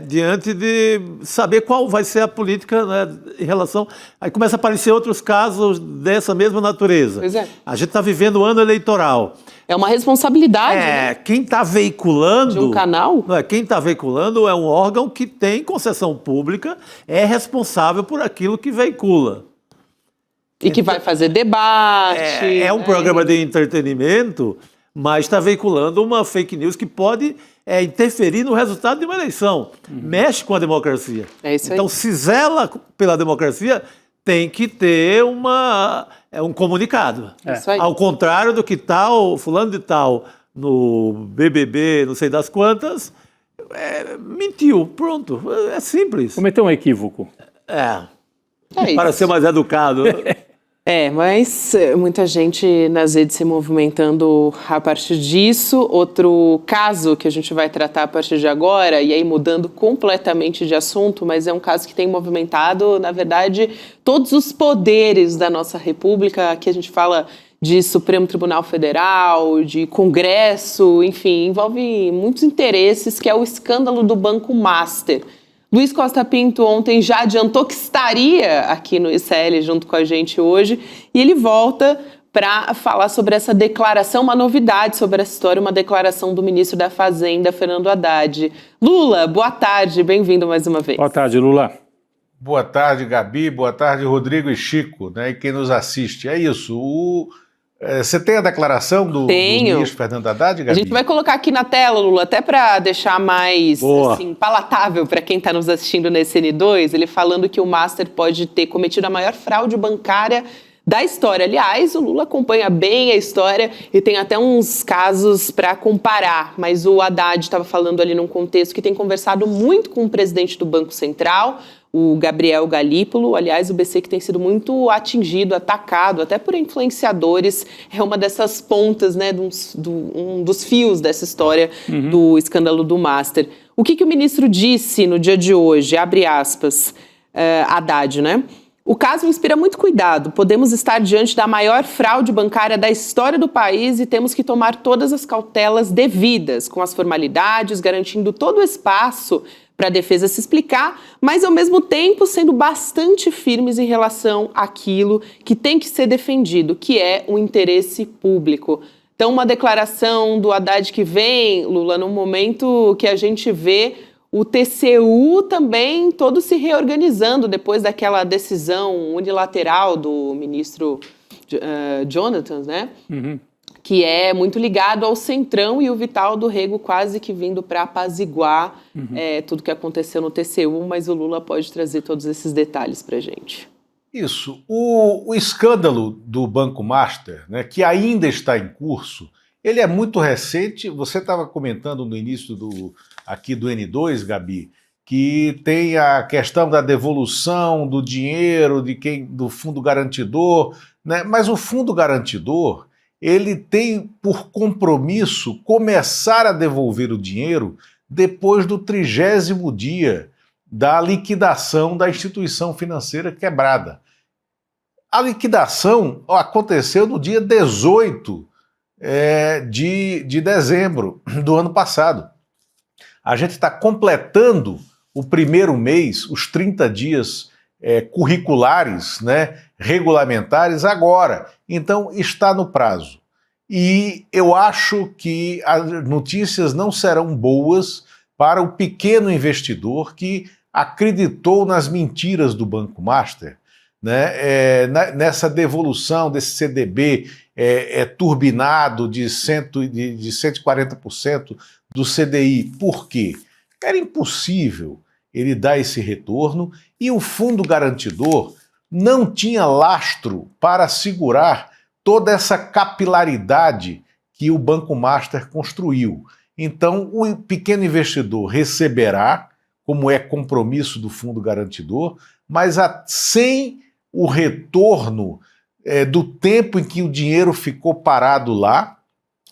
diante de saber qual vai ser a política, né, em relação... Aí começa a aparecer outros casos dessa mesma natureza. Pois é. A gente está vivendo o ano eleitoral. É uma responsabilidade, né? Quem está veiculando... De um canal? Quem está veiculando é um órgão que tem concessão pública, é responsável por aquilo que veicula. E que vai fazer debate. É um programa de entretenimento, mas está veiculando uma fake news que pode interferir no resultado de uma eleição. Mexe com a democracia. É isso aí. Então, se zela pela democracia, tem que ter um comunicado. Isso aí. Ao contrário do que tal, fulano de tal, no BBB, não sei das quantas, mentiu. Pronto. É simples. Cometeu um equívoco. Para isso. ser mais educado. Mas muita gente nas redes se movimentando a partir disso. Outro caso que a gente vai tratar a partir de agora, e aí mudando completamente de assunto, mas é um caso que tem movimentado, na verdade, todos os poderes da nossa República. Aqui a gente fala de Supremo Tribunal Federal, de Congresso, enfim, envolve muitos interesses, que é o escândalo do Banco Master. Luiz Costa Pinto ontem já adiantou que estaria aqui no ICL junto com a gente hoje, e ele volta para falar sobre essa declaração, uma novidade sobre essa história, uma declaração do ministro da Fazenda, Fernando Haddad. Lula, boa tarde, bem-vindo mais uma vez. Boa tarde, Lula. Boa tarde, Gabi, boa tarde, Rodrigo e Chico, né, e quem nos assiste. É isso, você tem a declaração do ministro Fernando Haddad, Gabi? A gente vai colocar aqui na tela, Lula, até para deixar mais assim, palatável para quem está nos assistindo nesse N2, ele falando que o Master pode ter cometido a maior fraude bancária da história. Aliás, o Lula acompanha bem a história e tem até uns casos para comparar, mas o Haddad estava falando ali num contexto que tem conversado muito com o presidente do Banco Central, o Gabriel Galípolo. Aliás, o BC que tem sido muito atingido, atacado, até por influenciadores, é uma dessas pontas, né, um dos fios dessa história do escândalo do Master. O que o ministro disse no dia de hoje, abre aspas, Haddad, né? O caso inspira muito cuidado. Podemos estar diante da maior fraude bancária da história do país e temos que tomar todas as cautelas devidas, com as formalidades, garantindo todo o espaço para a defesa se explicar, mas ao mesmo tempo sendo bastante firmes em relação àquilo que tem que ser defendido, que é o interesse público. Então, uma declaração do Haddad que vem, Lula, num momento que a gente vê o TCU também todo se reorganizando depois daquela decisão unilateral do ministro Jonathan, né? Que é muito ligado ao Centrão, e o Vital do Rego quase que vindo para apaziguar tudo que aconteceu no TCU, mas o Lula pode trazer todos esses detalhes para a gente. Isso. O escândalo do Banco Master, né, que ainda está em curso, ele é muito recente. Você estava comentando no início aqui do N2, Gabi, que tem a questão da devolução do dinheiro do fundo garantidor, né? Mas o fundo garantidor, ele tem por compromisso começar a devolver o dinheiro depois do 30º dia da liquidação da instituição financeira quebrada. A liquidação aconteceu no dia 18 de dezembro do ano passado. A gente está completando o primeiro mês, os 30 dias curriculares, né, regulamentares agora. Então está no prazo. E eu acho que as notícias não serão boas para o pequeno investidor que acreditou nas mentiras do Banco Master, né, nessa devolução desse CDB turbinado de 140% do CDI. Por quê? Era impossível ele dar esse retorno e o fundo garantidor não tinha lastro para segurar toda essa capilaridade que o Banco Master construiu. Então, o pequeno investidor receberá, como é compromisso do fundo garantidor, mas sem o retorno do tempo em que o dinheiro ficou parado lá,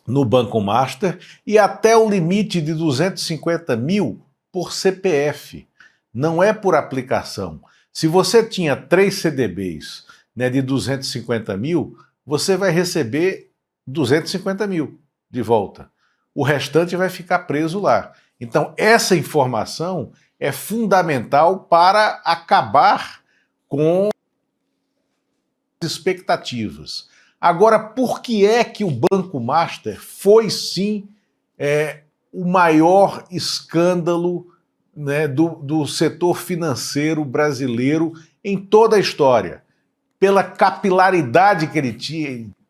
no Banco Master, e até o limite de 250 mil por CPF. Não é por aplicação. Se você tinha 3 CDBs, né, de 250 mil, você vai receber 250 mil de volta. O restante vai ficar preso lá. Então, essa informação é fundamental para acabar com as expectativas. Agora, por que é que o Banco Master foi, sim, o maior escândalo, né, do setor financeiro brasileiro em toda a história? Pela capilaridade que ele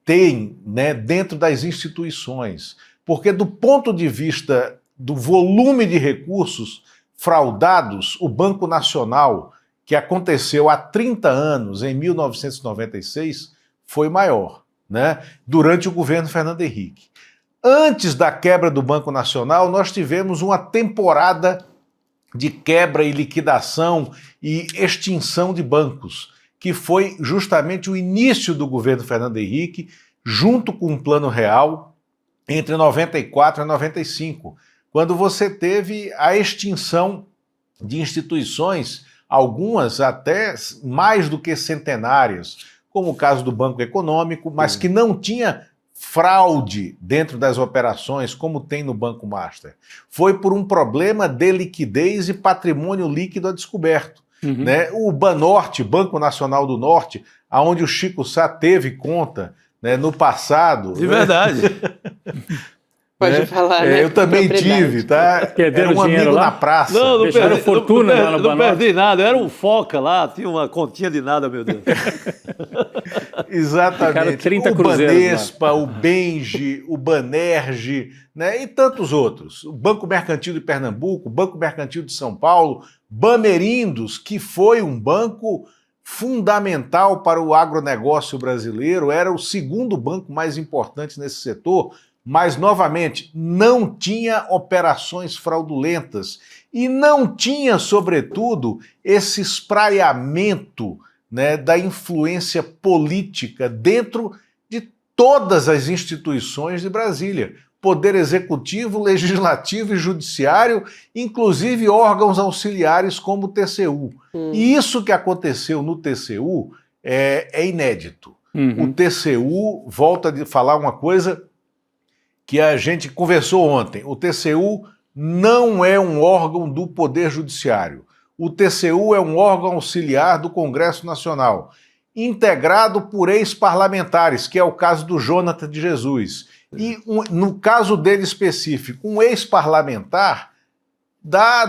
tem, né, dentro das instituições. Porque, do ponto de vista do volume de recursos fraudados, o Banco Nacional, que aconteceu há 30 anos, em 1996, foi maior, né, durante o governo Fernando Henrique. Antes da quebra do Banco Nacional, nós tivemos uma temporada de quebra e liquidação e extinção de bancos, que foi justamente o início do governo Fernando Henrique, junto com o Plano Real, entre 94 e 95, quando você teve a extinção de instituições, algumas até mais do que centenárias, como o caso do Banco Econômico, mas que não tinha fraude dentro das operações, como tem no Banco Master. Foi por um problema de liquidez e patrimônio líquido a descoberto. Né? O Banorte, Banco Nacional do Norte, onde o Chico Sá teve conta, né, no passado. De verdade. Pode falar, né? Eu também tive, tá? Era um amigo na praça. Não Deixaram fortuna lá no Não Banorte. perdi nada, era um foca lá, tinha uma continha de nada, meu Deus. Ficaram Exatamente. 30 o cruzeiros Banespa, o Benji, o Banerj, né, e tantos outros. O Banco Mercantil de Pernambuco, o Banco Mercantil de São Paulo, Bamerindos, que foi um banco fundamental para o agronegócio brasileiro, era o segundo banco mais importante nesse setor, mas, novamente, não tinha operações fraudulentas e não tinha, sobretudo, esse espraiamento, né, da influência política dentro de todas as instituições de Brasília. Poder executivo, legislativo e judiciário, inclusive órgãos auxiliares como o TCU. E isso que aconteceu no TCU é inédito. O TCU, volta a falar uma coisa que a gente conversou ontem, o TCU não é um órgão do Poder Judiciário. O TCU é um órgão auxiliar do Congresso Nacional, integrado por ex-parlamentares, que é o caso do Jonathan de Jesus. E, no caso dele específico, um ex-parlamentar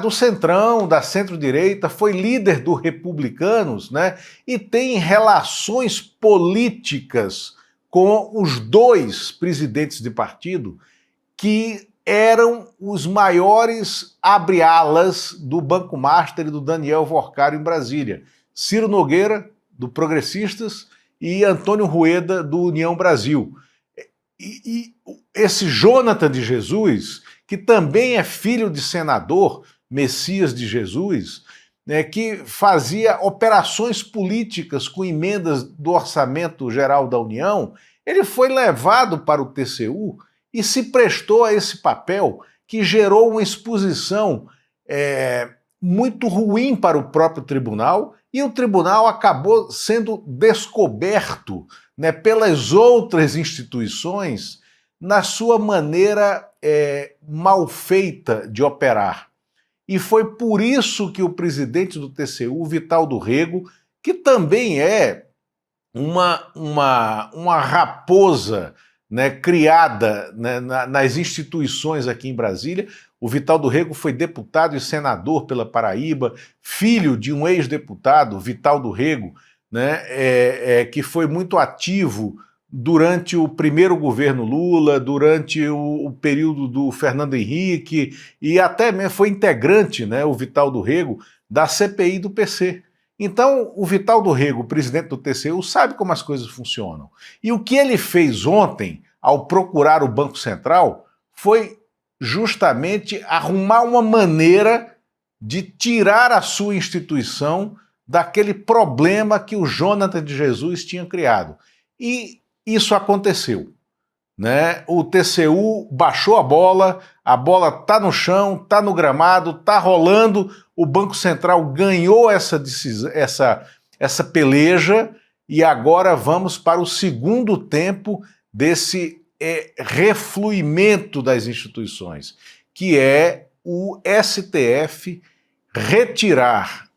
do Centrão, da centro-direita, foi líder do Republicanos, né, e tem relações políticas com os 2 presidentes de partido que eram os maiores abre-alas do Banco Master e do Daniel Vorcário em Brasília. Ciro Nogueira, do Progressistas, e Antônio Rueda, do União Brasil. E esse Jonathan de Jesus, que também é filho de senador, Messias de Jesus, né, que fazia operações políticas com emendas do Orçamento Geral da União, ele foi levado para o TCU e se prestou a esse papel que gerou uma exposição muito ruim para o próprio tribunal, e o tribunal acabou sendo descoberto, né, pelas outras instituições na sua maneira mal feita de operar. E foi por isso que o presidente do TCU, Vital do Rego, que também é uma raposa, né, criada, né, nas instituições aqui em Brasília. O Vital do Rego foi deputado e senador pela Paraíba, filho de um ex-deputado, Vital do Rego, né, que foi muito ativo durante o primeiro governo Lula, durante o período do Fernando Henrique, e até mesmo foi integrante, né, o Vital do Rego, da CPI do PC. Então, o Vital do Rego, presidente do TCU, sabe como as coisas funcionam. E o que ele fez ontem, ao procurar o Banco Central, foi justamente arrumar uma maneira de tirar a sua instituição daquele problema que o Jonathan de Jesus tinha criado. E isso aconteceu, né? O TCU baixou a bola está no chão, está no gramado, está rolando, o Banco Central ganhou essa peleja e agora vamos para o segundo tempo desse refluimento das instituições, que é o STF retirar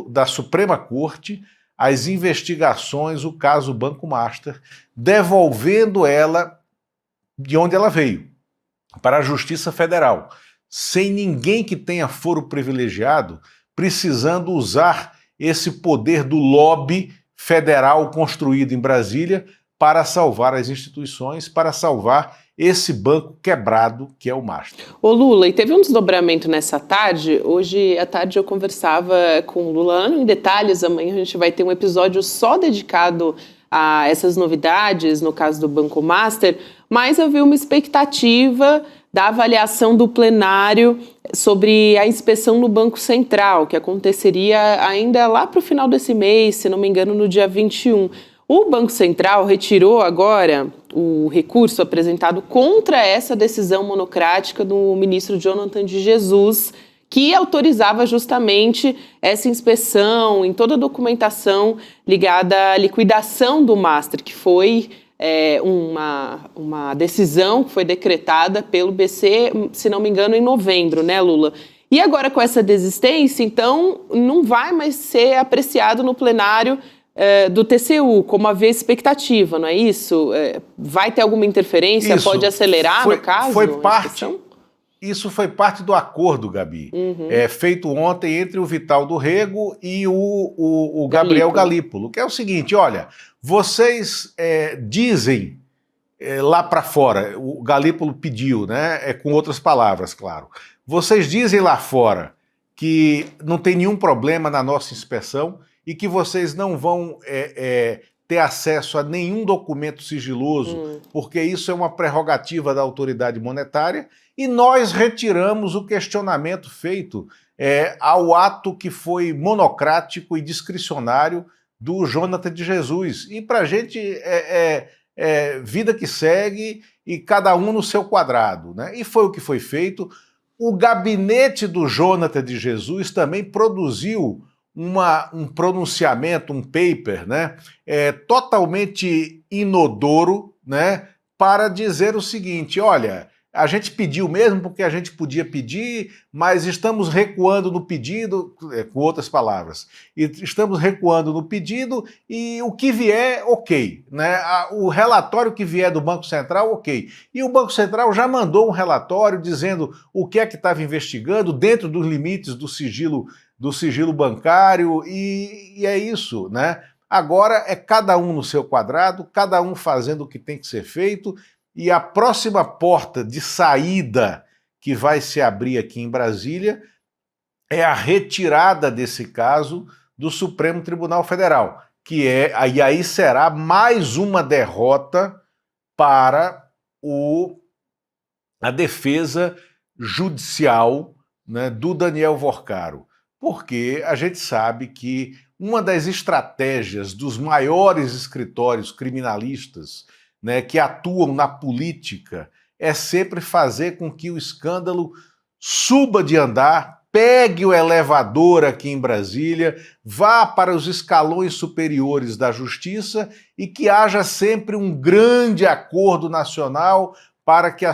da Suprema Corte as investigações, o caso Banco Master, devolvendo ela de onde ela veio, para a Justiça Federal, sem ninguém que tenha foro privilegiado precisando usar esse poder do lobby federal construído em Brasília para salvar as instituições, para salvar esse banco quebrado que é o Master. Ô Lula, e teve um desdobramento nessa tarde. Hoje à tarde eu conversava com o Lula em detalhes. Amanhã a gente vai ter um episódio só dedicado a essas novidades, no caso do Banco Master, mas eu vi uma expectativa da avaliação do plenário sobre a inspeção no Banco Central, que aconteceria ainda lá para o final desse mês, se não me engano, no dia 21. O Banco Central retirou agora o recurso apresentado contra essa decisão monocrática do ministro Jonathan de Jesus, que autorizava justamente essa inspeção em toda a documentação ligada à liquidação do Master, que foi uma decisão que foi decretada pelo BC, se não me engano, em novembro, né, Lula? E agora com essa desistência, então, não vai mais ser apreciado no plenário do TCU, como havia expectativa, não é isso? Vai ter alguma interferência? Isso. Pode acelerar, no caso? Isso foi parte do acordo, Gabi, feito ontem entre o Vital do Rego e o Gabriel Galípolo, que é o seguinte, olha, vocês dizem lá para fora, o Galípolo pediu, né, com outras palavras, claro, vocês dizem lá fora que não tem nenhum problema na nossa inspeção e que vocês não vão ter acesso a nenhum documento sigiloso, porque isso é uma prerrogativa da autoridade monetária, e nós retiramos o questionamento feito ao ato que foi monocrático e discricionário do Jonathan de Jesus. E para a gente vida que segue e cada um no seu quadrado, né? E foi o que foi feito. O gabinete do Jonathan de Jesus também produziu um pronunciamento, um paper, né, totalmente inodoro, né, para dizer o seguinte, olha, a gente pediu mesmo porque a gente podia pedir, mas estamos recuando no pedido, com outras palavras, estamos recuando no pedido e o que vier, ok, né, o relatório que vier do Banco Central, ok. E o Banco Central já mandou um relatório dizendo o que é que estava investigando dentro dos limites do sigilo bancário, e é isso, né? Agora é cada um no seu quadrado, cada um fazendo o que tem que ser feito, e a próxima porta de saída que vai se abrir aqui em Brasília é a retirada desse caso do Supremo Tribunal Federal, e aí será mais uma derrota para a defesa judicial, né, do Daniel Vorcaro. Porque a gente sabe que uma das estratégias dos maiores escritórios criminalistas, né, que atuam na política é sempre fazer com que o escândalo suba de andar, pegue o elevador aqui em Brasília, vá para os escalões superiores da justiça e que haja sempre um grande acordo nacional para que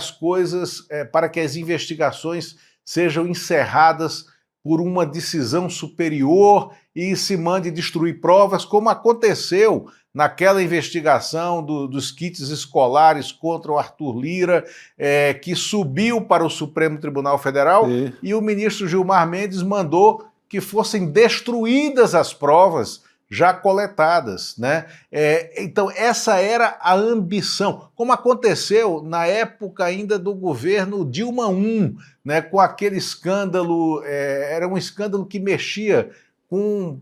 para que as investigações sejam encerradas por uma decisão superior e se mande destruir provas, como aconteceu naquela investigação dos kits escolares contra o Arthur Lira, que subiu para o Supremo Tribunal Federal, e o ministro Gilmar Mendes mandou que fossem destruídas as provas já coletadas, né? Então, essa era a ambição, como aconteceu na época ainda do governo Dilma I, né? Com aquele escândalo, era um escândalo que mexia com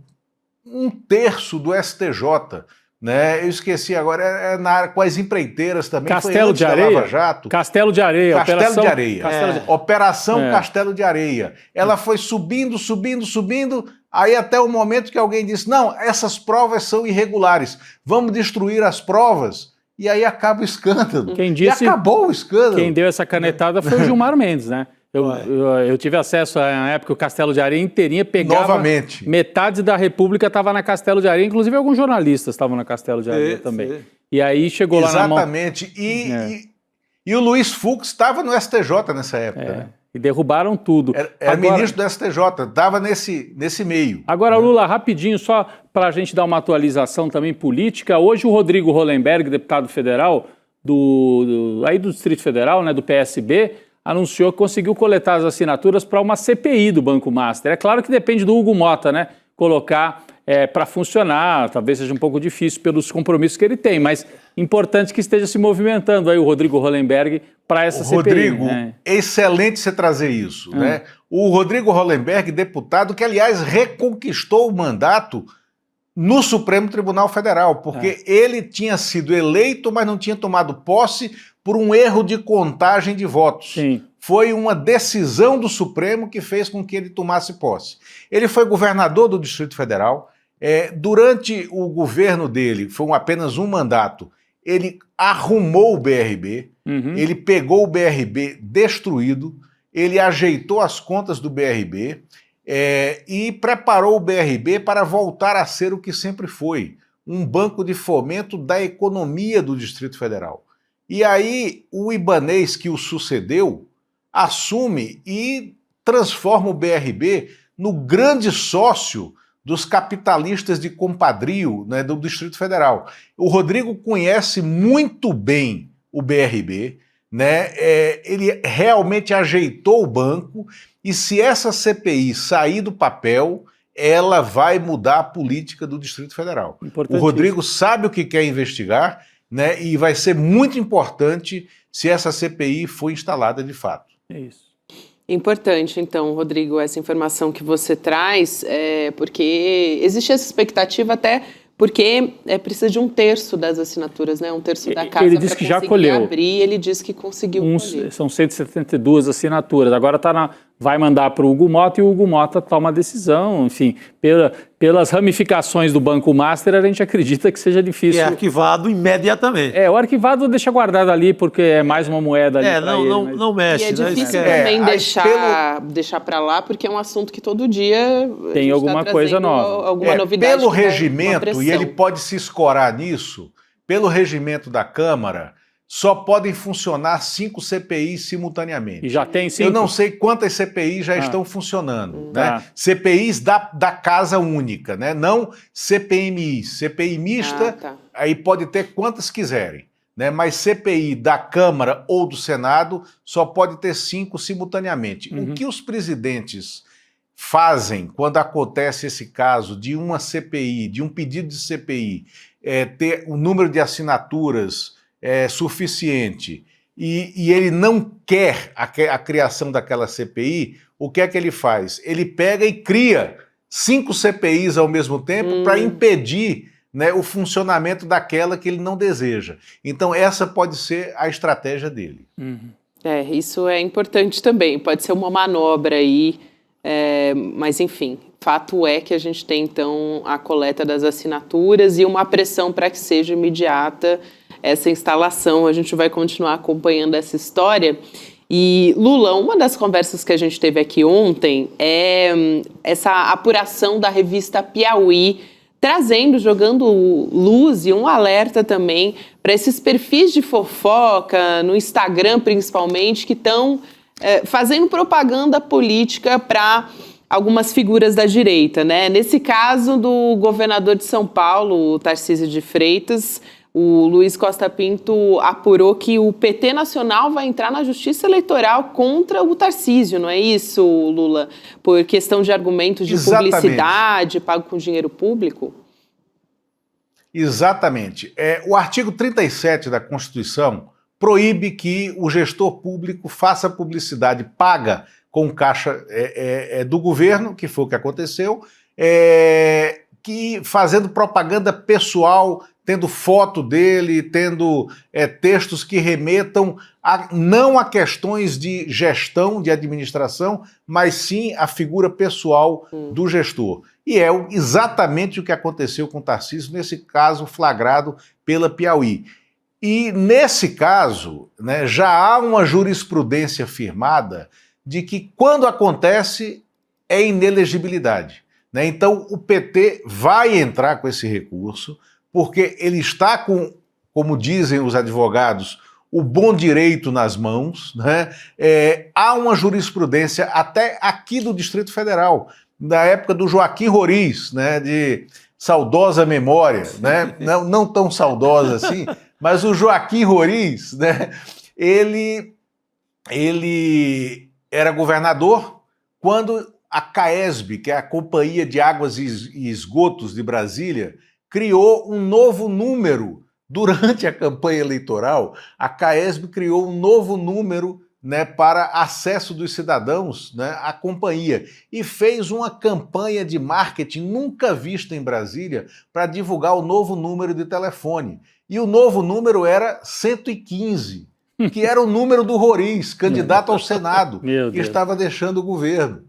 1/3 do STJ, né? Eu esqueci agora, com as empreiteiras também. Castelo de Areia? Lava Jato. Castelo de Areia. Castelo de Areia. Operação É. Castelo de Areia. Ela foi subindo, aí até o momento que alguém disse, não, essas provas são irregulares, vamos destruir as provas, e aí acaba o escândalo. E acabou o escândalo. Quem deu essa canetada foi o Gilmar Mendes, né? Eu tive acesso na época o Castelo de Areia inteirinha, pegava... Novamente. Metade da República estava na Castelo de Areia, inclusive alguns jornalistas estavam na Castelo de Areia também. E aí chegou lá na mão... Exatamente. E o Luiz Fux estava no STJ nessa época, né? E derrubaram tudo. Era ministro do STJ, estava nesse meio. Agora, Lula, rapidinho, só para a gente dar uma atualização também política. Hoje o Rodrigo Hollenberg, deputado federal do Distrito Federal, né, do PSB, anunciou que conseguiu coletar as assinaturas para uma CPI do Banco Master. É claro que depende do Hugo Mota, né, colocar para funcionar, talvez seja um pouco difícil pelos compromissos que ele tem, mas importante que esteja se movimentando aí o Rodrigo Hollenberg para essa CPI. Rodrigo, excelente você trazer isso, né? O Rodrigo Hollenberg, deputado, que aliás reconquistou o mandato no Supremo Tribunal Federal, porque ele tinha sido eleito, mas não tinha tomado posse por um erro de contagem de votos. Sim. Foi uma decisão do Supremo que fez com que ele tomasse posse. Ele foi governador do Distrito Federal. Durante o governo dele, foi apenas um mandato, ele arrumou o BRB, ele pegou o BRB destruído, ele ajeitou as contas do BRB e preparou o BRB para voltar a ser o que sempre foi, um banco de fomento da economia do Distrito Federal. E aí o Ibanez, que o sucedeu, assume e transforma o BRB no grande sócio dos capitalistas de compadrio, né, do Distrito Federal. O Rodrigo conhece muito bem o BRB, né, ele realmente ajeitou o banco, e se essa CPI sair do papel, ela vai mudar a política do Distrito Federal. O Rodrigo sabe o que quer investigar, né, e vai ser muito importante se essa CPI for instalada de fato. É isso. Importante, então, Rodrigo, essa informação que você traz, porque existe essa expectativa até porque precisa de 1/3 das assinaturas, né? 1/3 da casa. Ele disse que já colheu. Abrir, ele disse que conseguiu colher. São 172 assinaturas. Agora vai mandar para o Hugo Mota e o Hugo Mota toma a decisão. Enfim, pelas ramificações do Banco Master, a gente acredita que seja difícil. É arquivado imediatamente. O arquivado deixa guardado ali, porque é mais uma moeda ali para ele. Não mexe. E é difícil também deixar para lá, porque é um assunto que todo dia tem alguma coisa nova. Alguma novidade. Pelo regimento, e ele pode se escorar nisso, pelo regimento da Câmara, só podem funcionar 5 CPIs simultaneamente. E já tem 5? Eu não sei quantas CPIs já estão funcionando. Né? CPIs da Casa Única, né? Não CPMI. CPI mista, aí pode ter quantas quiserem. Né? Mas CPI da Câmara ou do Senado só pode ter 5 simultaneamente. O que os presidentes fazem quando acontece esse caso de uma CPI, de um pedido de CPI, ter o número de assinaturas suficiente e ele não quer a criação daquela CPI, o que é que ele faz? Ele pega e cria 5 CPIs ao mesmo tempo para impedir, né, o funcionamento daquela que ele não deseja. Então essa pode ser a estratégia dele. Isso é importante também, pode ser uma manobra aí, mas enfim, fato é que a gente tem então a coleta das assinaturas e uma pressão para que seja imediata essa instalação. A gente vai continuar acompanhando essa história. E, Lula, uma das conversas que a gente teve aqui ontem é essa apuração da revista Piauí, jogando luz e um alerta também para esses perfis de fofoca, no Instagram principalmente, que estão fazendo propaganda política para algumas figuras da direita, né? Nesse caso do governador de São Paulo, o Tarcísio de Freitas, o Luiz Costa Pinto apurou que o PT Nacional vai entrar na Justiça Eleitoral contra o Tarcísio, não é isso, Lula? Por questão de argumentos de publicidade, pago com dinheiro público? Exatamente. O artigo 37 da Constituição proíbe que o gestor público faça publicidade paga com caixa do governo, que foi o que aconteceu, que fazendo propaganda pessoal, tendo foto dele, tendo textos que remetam não a questões de gestão, de administração, mas sim a figura pessoal do gestor. E é exatamente o que aconteceu com o Tarcísio, nesse caso flagrado pela Piauí. E nesse caso, né, já há uma jurisprudência firmada de que quando acontece é inelegibilidade. Né? Então o PT vai entrar com esse recurso, porque ele está com, como dizem os advogados, o bom direito nas mãos. Né? Há uma jurisprudência até aqui do Distrito Federal, da época do Joaquim Roriz, né, de saudosa memória, né? Não tão saudosa assim, mas o Joaquim Roriz, né, ele era governador quando a CAESB, que é a Companhia de Águas e Esgotos de Brasília, criou um novo número. Durante a campanha eleitoral, a CAESB criou um novo número, né, para acesso dos cidadãos, né, à companhia, e fez uma campanha de marketing nunca vista em Brasília para divulgar o novo número de telefone. E o novo número era 115, que era o número do Roriz, candidato ao Senado, que estava deixando o governo.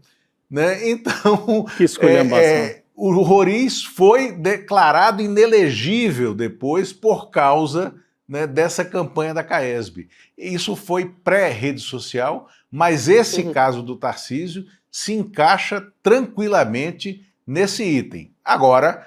Né? Então, que esculhambação. O Roriz foi declarado inelegível depois por causa, né, dessa campanha da CAESB. Isso foi pré-rede social, mas esse caso do Tarcísio se encaixa tranquilamente nesse item. Agora,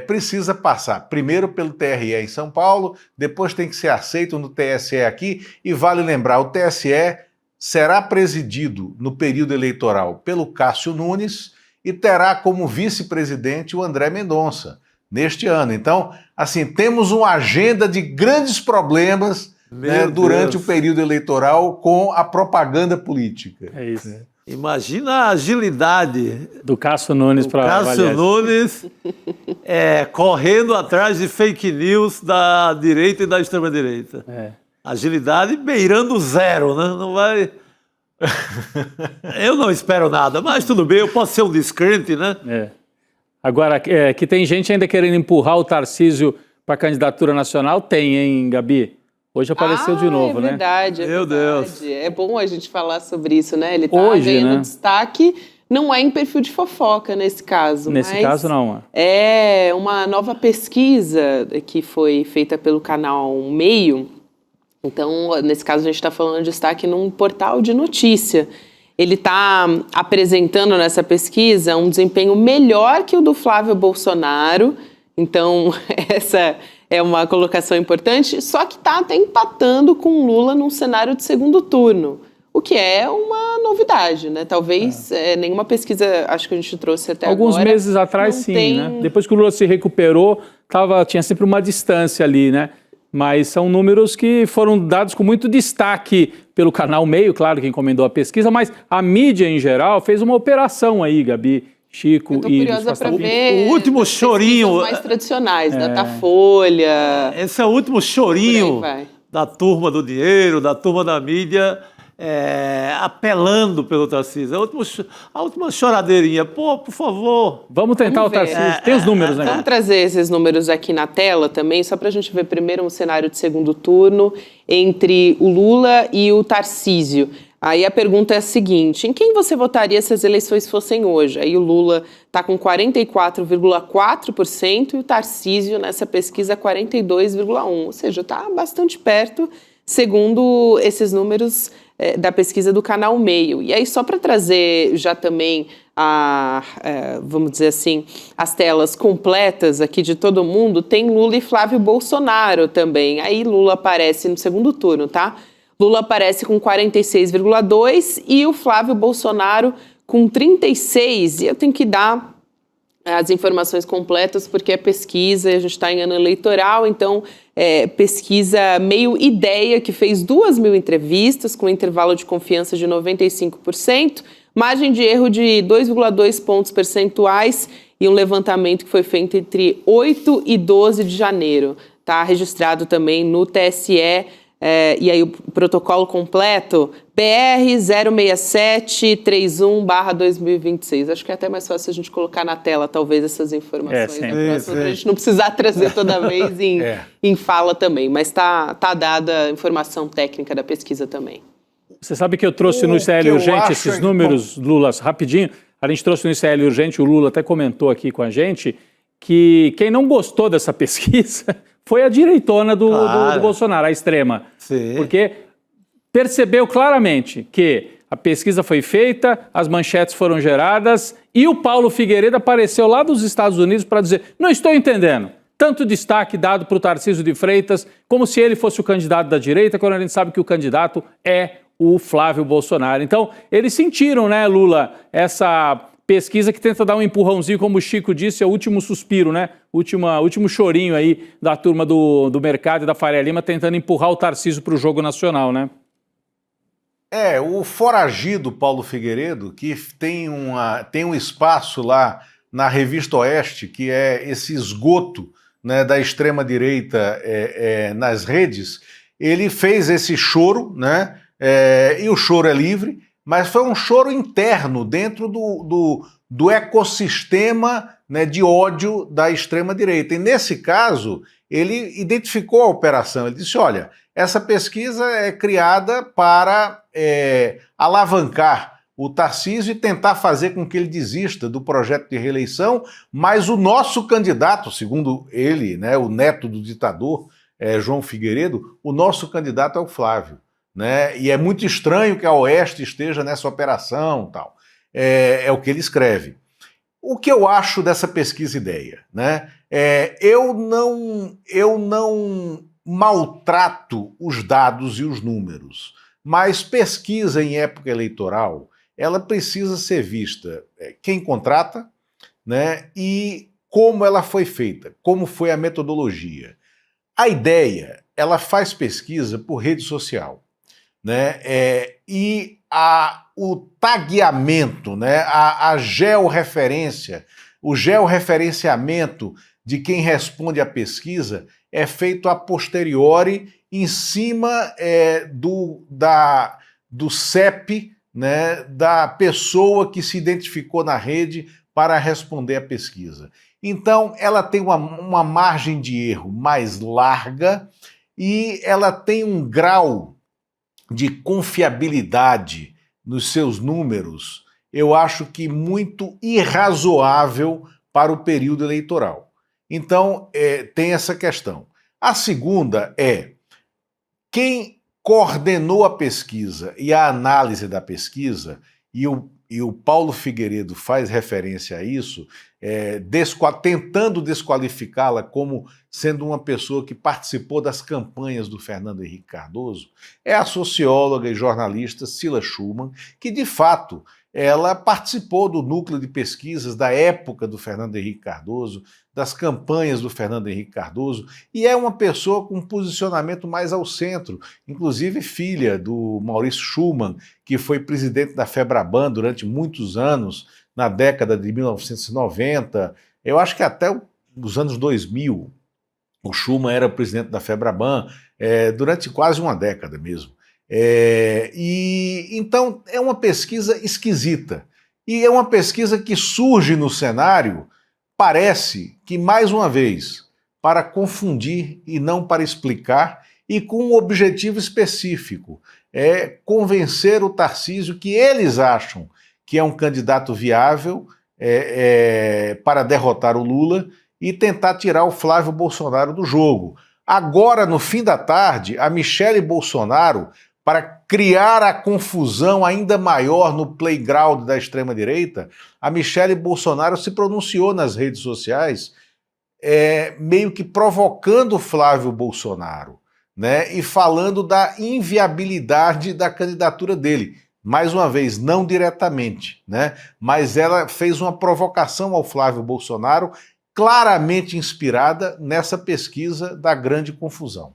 precisa passar primeiro pelo TRE em São Paulo, depois tem que ser aceito no TSE aqui, e vale lembrar, o TSE será presidido no período eleitoral pelo Cássio Nunes e terá como vice-presidente o André Mendonça neste ano. Então, assim, temos uma agenda de grandes problemas, né, durante o período eleitoral com a propaganda política. É isso. Imagina a agilidade do Cássio Nunes para Cássio Nunes correndo atrás de fake news da direita e da extrema-direita. Agilidade beirando zero, né? Não vai... Eu não espero nada, mas tudo bem, eu posso ser um descrente, né? Agora, que tem gente ainda querendo empurrar o Tarcísio para a candidatura nacional, tem, hein, Gabi? Hoje apareceu de novo, né? É verdade. Meu Deus. É bom a gente falar sobre isso, né? Ele tá ganhando destaque, não é em perfil de fofoca nesse caso. Nesse caso, não. É uma nova pesquisa que foi feita pelo canal Meio. Então, nesse caso, a gente está falando de destaque num portal de notícia. Ele está apresentando nessa pesquisa um desempenho melhor que o do Flávio Bolsonaro. Então, essa é uma colocação importante, só que está até empatando com Lula num cenário de segundo turno, o que é uma novidade, né? Talvez nenhuma pesquisa, acho que a gente trouxe até alguns agora. Alguns meses atrás, sim, né? Depois que o Lula se recuperou, tinha sempre uma distância ali, né? Mas são números que foram dados com muito destaque pelo canal Meio, claro, que encomendou a pesquisa, mas a mídia em geral fez uma operação aí, Gabi, Chico e... Eu tô curiosa para ver o último chorinho mais tradicionais, Datafolha... Esse é o último chorinho da turma do dinheiro, da turma da mídia, apelando pelo Tarcísio. A última choradeirinha. Pô, por favor. Vamos tentar o Tarcísio. Tem os números, né? Vamos trazer esses números aqui na tela também, só para a gente ver primeiro um cenário de segundo turno entre o Lula e o Tarcísio. Aí a pergunta é a seguinte: em quem você votaria se as eleições fossem hoje? Aí o Lula está com 44,4% e o Tarcísio, nessa pesquisa, 42,1%. Ou seja, está bastante perto, segundo esses números da pesquisa do canal Meio. E aí, só para trazer já também, vamos dizer assim, as telas completas aqui de todo mundo, tem Lula e Flávio Bolsonaro também. Aí Lula aparece no segundo turno, tá? Lula aparece com 46,2% e o Flávio Bolsonaro com 36%. E eu tenho que dar as informações completas porque é pesquisa, a gente está em ano eleitoral, então pesquisa Meio Ideia, que fez 2.000 entrevistas com intervalo de confiança de 95%, margem de erro de 2,2 pontos percentuais e um levantamento que foi feito entre 8 e 12 de janeiro. Está registrado também no TSE, e aí o protocolo completo, PR 06731/2026. Acho que é até mais fácil a gente colocar na tela, talvez, essas informações. Para a gente não precisar trazer toda vez em fala também. Mas tá dada a informação técnica da pesquisa também. Você sabe que eu trouxe no ICL Urgente esses números, Lula, rapidinho. A gente trouxe no ICL Urgente, o Lula até comentou aqui com a gente, que quem não gostou dessa pesquisa foi a direitona do Bolsonaro, a extrema. Sim. Porque percebeu claramente que a pesquisa foi feita, as manchetes foram geradas e o Paulo Figueiredo apareceu lá dos Estados Unidos para dizer: não estou entendendo. Tanto destaque dado para o Tarcísio de Freitas, como se ele fosse o candidato da direita, quando a gente sabe que o candidato é o Flávio Bolsonaro. Então, eles sentiram, né, Lula, essa pesquisa que tenta dar um empurrãozinho, como o Chico disse, é o último suspiro, né? Último chorinho aí da turma do Mercado e da Faria Lima, tentando empurrar o Tarcísio para o jogo nacional, né? O foragido Paulo Figueiredo, que tem um espaço lá na Revista Oeste, que é esse esgoto, né, da extrema-direita nas redes, ele fez esse choro, né? E o choro é livre, mas foi um choro interno dentro do ecossistema, né, de ódio da extrema-direita. E nesse caso, ele identificou a operação. Ele disse: olha, essa pesquisa é criada para alavancar o Tarcísio e tentar fazer com que ele desista do projeto de reeleição, mas o nosso candidato, segundo ele, né, o neto do ditador, João Figueiredo, o nosso candidato é o Flávio. Né? E é muito estranho que a Oeste esteja nessa operação, tal. É o que ele escreve. O que eu acho dessa pesquisa ideia, né? Eu não maltrato os dados e os números, mas pesquisa em época eleitoral, ela precisa ser vista quem contrata, né? E como ela foi feita, como foi a metodologia. A ideia, ela faz pesquisa por rede social. Né? E o tagueamento, né? a georreferência, o georreferenciamento de quem responde à pesquisa é feito a posteriori em cima do CEP, né? Da pessoa que se identificou na rede para responder à pesquisa. Então, ela tem uma margem de erro mais larga e ela tem um grau de confiabilidade nos seus números, eu acho que muito irrazoável para o período eleitoral. Então, tem essa questão. A segunda quem coordenou a pesquisa e a análise da pesquisa, e o Paulo Figueiredo faz referência a isso, tentando desqualificá-la como sendo uma pessoa que participou das campanhas do Fernando Henrique Cardoso, é a socióloga e jornalista Cila Schumann, que de fato ela participou do núcleo de pesquisas da época do Fernando Henrique Cardoso, das campanhas do Fernando Henrique Cardoso, e é uma pessoa com um posicionamento mais ao centro, inclusive filha do Maurício Schumann, que foi presidente da FEBRABAN durante muitos anos, na década de 1990, eu acho que até os anos 2000, o Schumann era presidente da FEBRABAN, durante quase uma década mesmo. Então, é uma pesquisa esquisita. E é uma pesquisa que surge no cenário, parece que, mais uma vez, para confundir e não para explicar, e com um objetivo específico, convencer o Tarcísio que eles acham que é um candidato viável para derrotar o Lula e tentar tirar o Flávio Bolsonaro do jogo. Agora, no fim da tarde, a Michele Bolsonaro, para criar a confusão ainda maior no playground da extrema-direita, a Michele Bolsonaro se pronunciou nas redes sociais, meio que provocando o Flávio Bolsonaro, né, e falando da inviabilidade da candidatura dele. Mais uma vez, não diretamente, né, mas ela fez uma provocação ao Flávio Bolsonaro, claramente inspirada nessa pesquisa da grande confusão.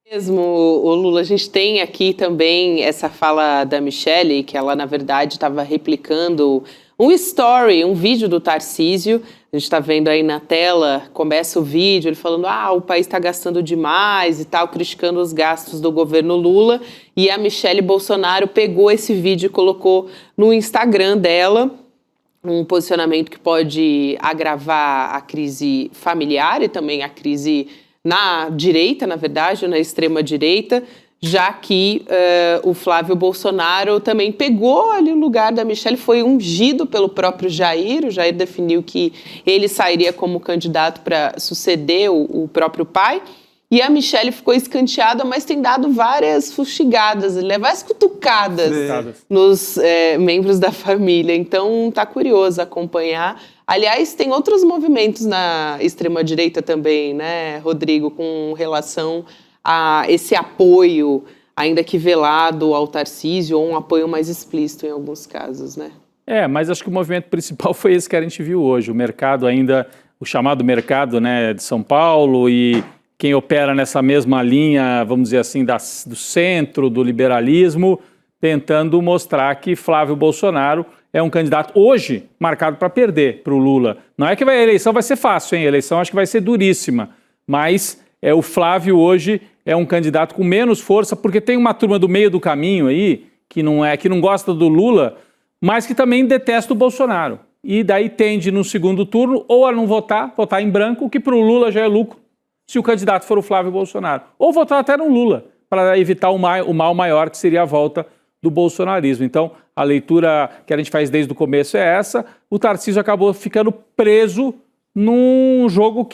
Mesmo, o Lula, a gente tem aqui também essa fala da Michele, que ela, na verdade, estava replicando um story, um vídeo do Tarcísio. A gente está vendo aí na tela, começa o vídeo, ele falando, o país está gastando demais e tal, criticando os gastos do governo Lula. E a Michelle Bolsonaro pegou esse vídeo e colocou no Instagram dela, um posicionamento que pode agravar a crise familiar e também a crise na direita, na verdade, na extrema-direita, já que o Flávio Bolsonaro também pegou ali o lugar da Michelle, foi ungido pelo próprio Jair. O Jair definiu que ele sairia como candidato para suceder o próprio pai. E a Michelle ficou escanteada, mas tem dado várias fustigadas, várias cutucadas nos membros da família. Então, tá curioso acompanhar. Aliás, tem outros movimentos na extrema-direita também, né, Rodrigo, com relação a esse apoio, ainda que velado, ao Tarcísio, ou um apoio mais explícito em alguns casos, né? Mas acho que o movimento principal foi esse que a gente viu hoje. O mercado ainda, o chamado mercado, né, de São Paulo, e quem opera nessa mesma linha, vamos dizer assim, do centro, do liberalismo, tentando mostrar que Flávio Bolsonaro é um candidato hoje marcado para perder para o Lula. Não é que a eleição vai ser fácil, hein? A eleição acho que vai ser duríssima, mas o Flávio hoje é um candidato com menos força, porque tem uma turma do meio do caminho aí, que não gosta do Lula, mas que também detesta o Bolsonaro. E daí tende no segundo turno ou a não votar em branco, o que para o Lula já é lucro, se o candidato for o Flávio Bolsonaro. Ou votar até no Lula, para evitar o mal maior, que seria a volta do bolsonarismo. Então, a leitura que a gente faz desde o começo é essa. O Tarcísio acabou ficando preso num jogo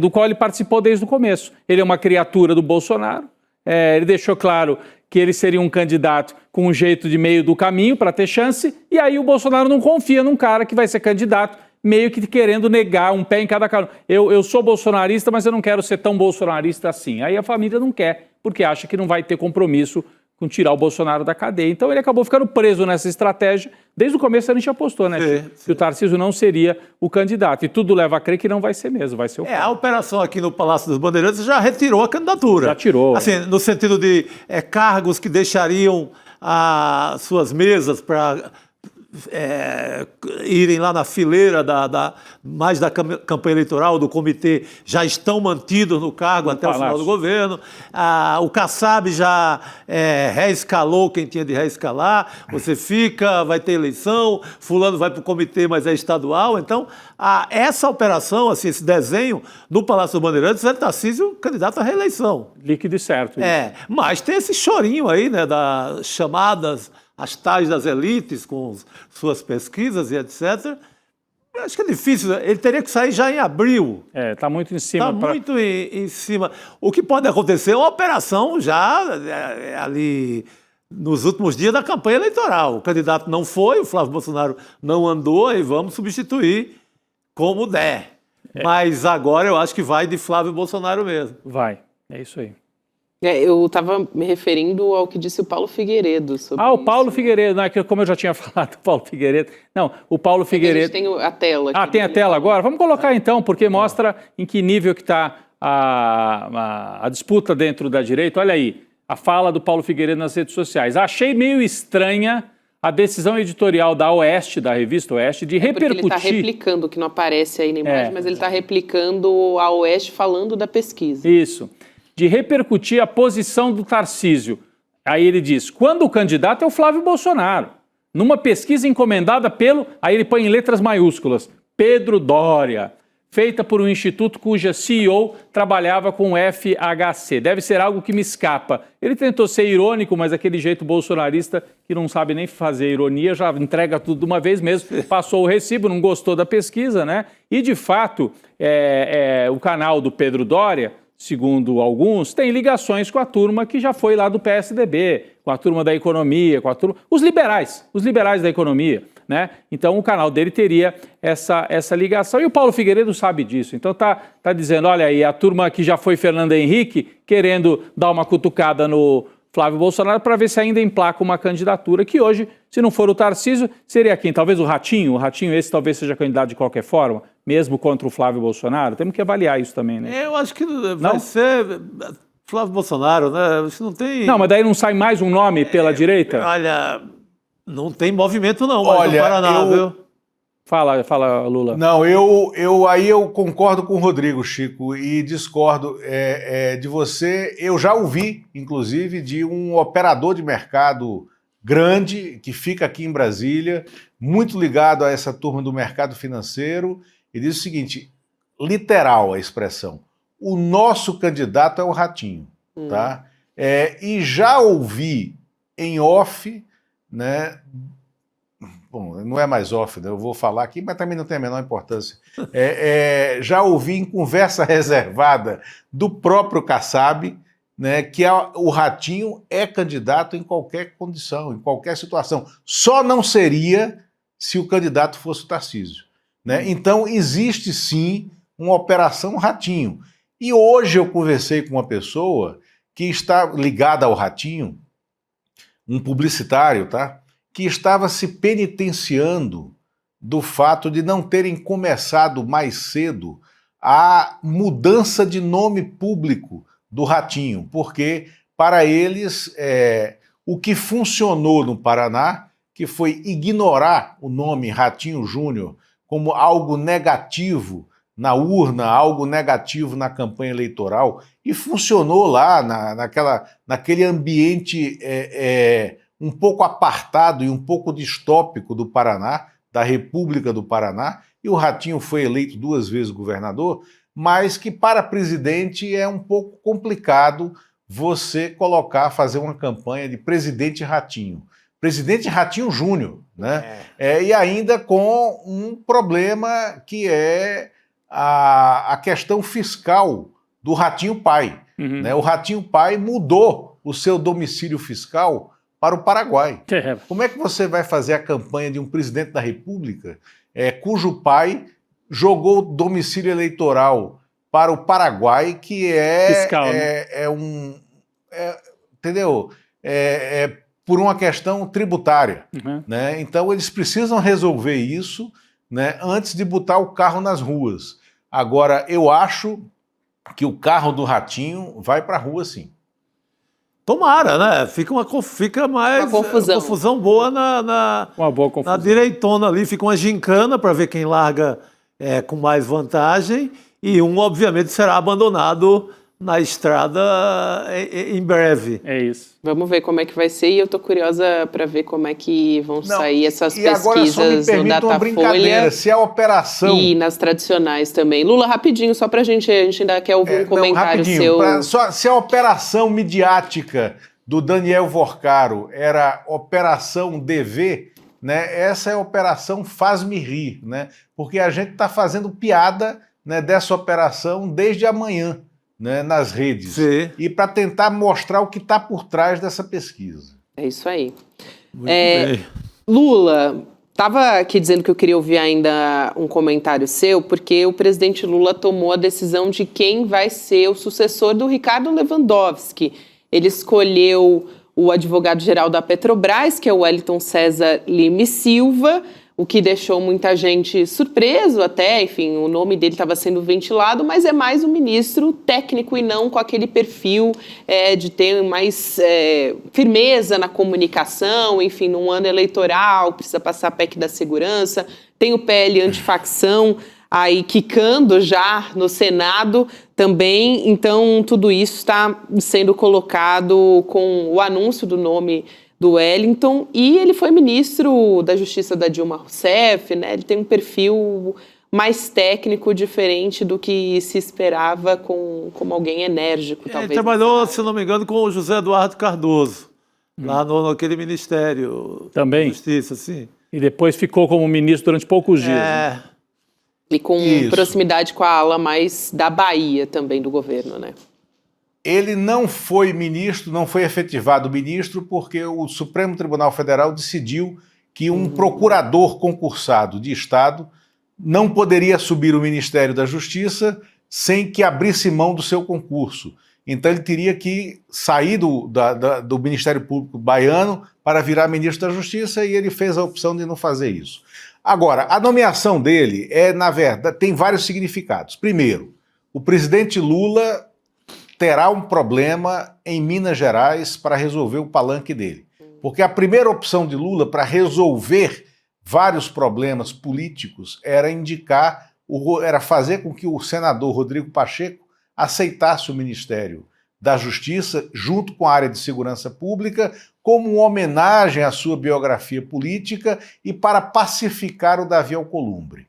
do qual ele participou desde o começo. Ele é uma criatura do Bolsonaro, ele deixou claro que ele seria um candidato com um jeito de meio do caminho para ter chance, e aí o Bolsonaro não confia num cara que vai ser candidato, meio que querendo negar um pé em cada canto. Eu sou bolsonarista, mas eu não quero ser tão bolsonarista assim. Aí a família não quer, porque acha que não vai ter compromisso com tirar o Bolsonaro da cadeia. Então ele acabou ficando preso nessa estratégia. Desde o começo a gente apostou, né, que o Tarcísio não seria o candidato. E tudo leva a crer que não vai ser mesmo, vai ser o a operação aqui no Palácio dos Bandeirantes já retirou a candidatura. Já tirou. Assim, no sentido de cargos que deixariam as suas mesas para irem lá na fileira mais da campanha eleitoral, do comitê, já estão mantidos no cargo até o final do governo. O Kassab já reescalou quem tinha de reescalar. Você fica, vai ter eleição, fulano vai para o comitê, mas é estadual. Então, essa operação, assim, esse desenho no Palácio dos Bandeirantes é Tarcísio candidato à reeleição. Líquido e certo. Mas tem esse chorinho aí, né, das chamadas as tais das elites, com suas pesquisas e etc. Acho que é difícil. Ele teria que sair já em abril. Está muito em cima. Está muito em cima. O que pode acontecer é uma operação já ali nos últimos dias da campanha eleitoral. O candidato não foi, o Flávio Bolsonaro não andou, e vamos substituir como der. Mas agora eu acho que vai de Flávio Bolsonaro mesmo. Vai, é isso aí. Eu estava me referindo ao que disse o Paulo Figueiredo sobre o Paulo Figueiredo, não, como eu já tinha falado, o Paulo Figueiredo. Não, o Paulo Figueiredo... A gente tem a tela aqui. Tem a tela agora? Vamos colocar então, porque mostra em que nível que está a disputa dentro da direita. Olha aí, a fala do Paulo Figueiredo nas redes sociais. Achei meio estranha a decisão editorial da Oeste, da revista Oeste, de repercutir... Porque ele está replicando, que não aparece aí na imagem, mas ele está replicando a Oeste falando da pesquisa. Isso. De repercutir a posição do Tarcísio. Aí ele diz, quando o candidato é o Flávio Bolsonaro, numa pesquisa encomendada pelo, aí ele põe em letras maiúsculas, Pedro Doria, feita por um instituto cuja CEO trabalhava com o FHC. Deve ser algo que me escapa. Ele tentou ser irônico, mas aquele jeito bolsonarista que não sabe nem fazer ironia, já entrega tudo de uma vez mesmo, passou o recibo, não gostou da pesquisa, né? E, de fato, o canal do Pedro Doria, segundo alguns, tem ligações com a turma que já foi lá do PSDB, com a turma da economia, com a turma... Os liberais da economia, né? Então o canal dele teria essa ligação, e o Paulo Figueiredo sabe disso. Então tá dizendo, olha aí, a turma que já foi Fernando Henrique, querendo dar uma cutucada no Flávio Bolsonaro para ver se ainda emplaca uma candidatura, que hoje, se não for o Tarcísio, seria quem? Talvez o Ratinho esse talvez seja candidato de qualquer forma, mesmo contra o Flávio Bolsonaro. Temos que avaliar isso também, né? Eu acho que vai ser Flávio Bolsonaro, né? Isso não tem... Não, mas daí não sai mais um nome pela direita? Olha, Não tem movimento não, mas Olha, no Paraná, viu? Fala, Lula. Não, aí eu concordo com o Rodrigo, Chico, e discordo de você. Eu já ouvi, inclusive, de um operador de mercado grande que fica aqui em Brasília, muito ligado a essa turma do mercado financeiro, e diz o seguinte, literal a expressão, o nosso candidato é o Ratinho, tá? E já ouvi em off, né? Bom, não é mais off, né? Eu vou falar aqui, mas também não tem a menor importância. Já ouvi em conversa reservada do próprio Kassab, né, que o Ratinho é candidato em qualquer condição, em qualquer situação. Só não seria se o candidato fosse o Tarcísio, né? Então, existe sim uma operação Ratinho. E hoje eu conversei com uma pessoa que está ligada ao Ratinho, um publicitário, tá? Que estava se penitenciando do fato de não terem começado mais cedo a mudança de nome público do Ratinho, porque para eles o que funcionou no Paraná, que foi ignorar o nome Ratinho Júnior como algo negativo na urna, algo negativo na campanha eleitoral, e funcionou lá naquele ambiente um pouco apartado e um pouco distópico do Paraná, da República do Paraná, e o Ratinho foi eleito 2 vezes governador, mas que para presidente é um pouco complicado você fazer uma campanha de presidente Ratinho Júnior, né? E ainda com um problema que é a questão fiscal do Ratinho Pai, né? O Ratinho Pai mudou o seu domicílio fiscal para o Paraguai. Como é que você vai fazer a campanha de um presidente da República cujo pai jogou o domicílio eleitoral para o Paraguai, que fiscal, entendeu? Por uma questão tributária, né? Então eles precisam resolver isso, né, antes de botar o carro nas ruas. Agora, eu acho que o carro do Ratinho vai para a rua, sim. Tomara, né? Fica mais uma confusão boa uma boa confusão. na direitona ali, fica uma gincana para ver quem larga com mais vantagem, e obviamente, será abandonado na estrada em breve. É isso. Vamos ver como é que vai ser, e eu tô curiosa para ver como é que vão sair essas pesquisas agora só me no uma brincadeira, Datafolha se a operação... e nas tradicionais também. Lula, rapidinho, só pra gente ainda quer ouvir um comentário seu. Se a operação midiática do Daniel Vorcaro era Operação DV, né, essa é a Operação Faz-me Rir, né, porque a gente está fazendo piada, né, dessa operação desde amanhã, né, nas redes. Sim. E para tentar mostrar o que está por trás dessa pesquisa. É isso aí. Muito bem. Lula, estava aqui dizendo que eu queria ouvir ainda um comentário seu, porque o presidente Lula tomou a decisão de quem vai ser o sucessor do Ricardo Lewandowski. Ele escolheu o advogado-geral da Petrobras, que é o Wellington César Lima Silva, o que deixou muita gente surpreso até, enfim, o nome dele estava sendo ventilado, mas é mais um ministro técnico e não com aquele perfil de ter mais firmeza na comunicação, enfim, num ano eleitoral, precisa passar a PEC da segurança, tem o PL antifacção aí quicando já no Senado também, então tudo isso está sendo colocado com o anúncio do nome do Wellington, e ele foi ministro da Justiça da Dilma Rousseff, né? Ele tem um perfil mais técnico, diferente do que se esperava como alguém enérgico, talvez. Ele trabalhou, se não me engano, com o José Eduardo Cardoso, lá naquele Ministério Também. da Justiça, sim. E depois ficou como ministro durante poucos dias. Né? E com proximidade com a ala mais da Bahia também do governo, né? Ele não foi ministro, não foi efetivado ministro, porque o Supremo Tribunal Federal decidiu que um procurador concursado de Estado não poderia assumir o Ministério da Justiça sem que abrisse mão do seu concurso. Então ele teria que sair do Ministério Público baiano para virar ministro da Justiça, e ele fez a opção de não fazer isso. Agora, a nomeação dele na verdade, tem vários significados. Primeiro, o presidente Lula terá um problema em Minas Gerais para resolver o palanque dele. Porque a primeira opção de Lula para resolver vários problemas políticos era era fazer com que o senador Rodrigo Pacheco aceitasse o Ministério da Justiça, junto com a área de segurança pública, como uma homenagem à sua biografia política e para pacificar o Davi Alcolumbre.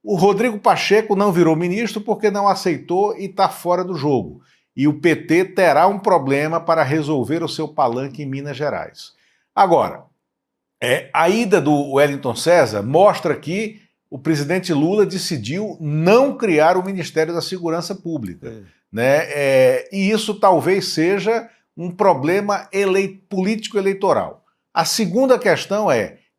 O Rodrigo Pacheco não virou ministro porque não aceitou e está fora do jogo. E o PT terá um problema para resolver o seu palanque em Minas Gerais. Agora, a ida do Wellington César mostra que o presidente Lula decidiu não criar o Ministério da Segurança Pública. Né? E isso talvez seja um problema político-eleitoral. A segunda questão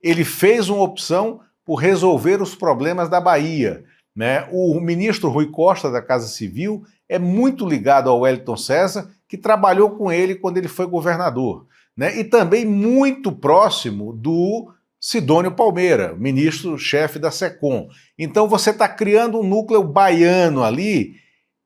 ele fez uma opção por resolver os problemas da Bahia. Né? O ministro Rui Costa, da Casa Civil, é muito ligado ao Wellington César, que trabalhou com ele quando ele foi governador. Né? E também muito próximo do Sidônio Palmeira, ministro-chefe da SECOM. Então você está criando um núcleo baiano ali,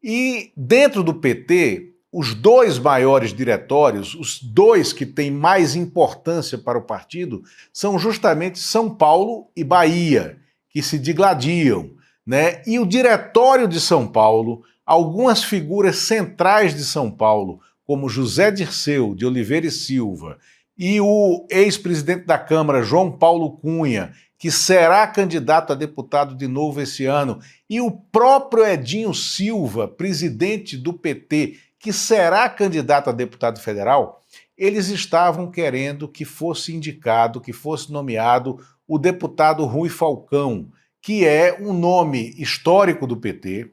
e dentro do PT, os dois maiores diretórios, os dois que têm mais importância para o partido, são justamente São Paulo e Bahia, que se digladiam. Né? E o diretório de São Paulo, algumas figuras centrais de São Paulo, como José Dirceu de Oliveira e Silva, e o ex-presidente da Câmara, João Paulo Cunha, que será candidato a deputado de novo esse ano, e o próprio Edinho Silva, presidente do PT, que será candidato a deputado federal, eles estavam querendo que fosse indicado, que fosse nomeado o deputado Rui Falcão, que é um nome histórico do PT,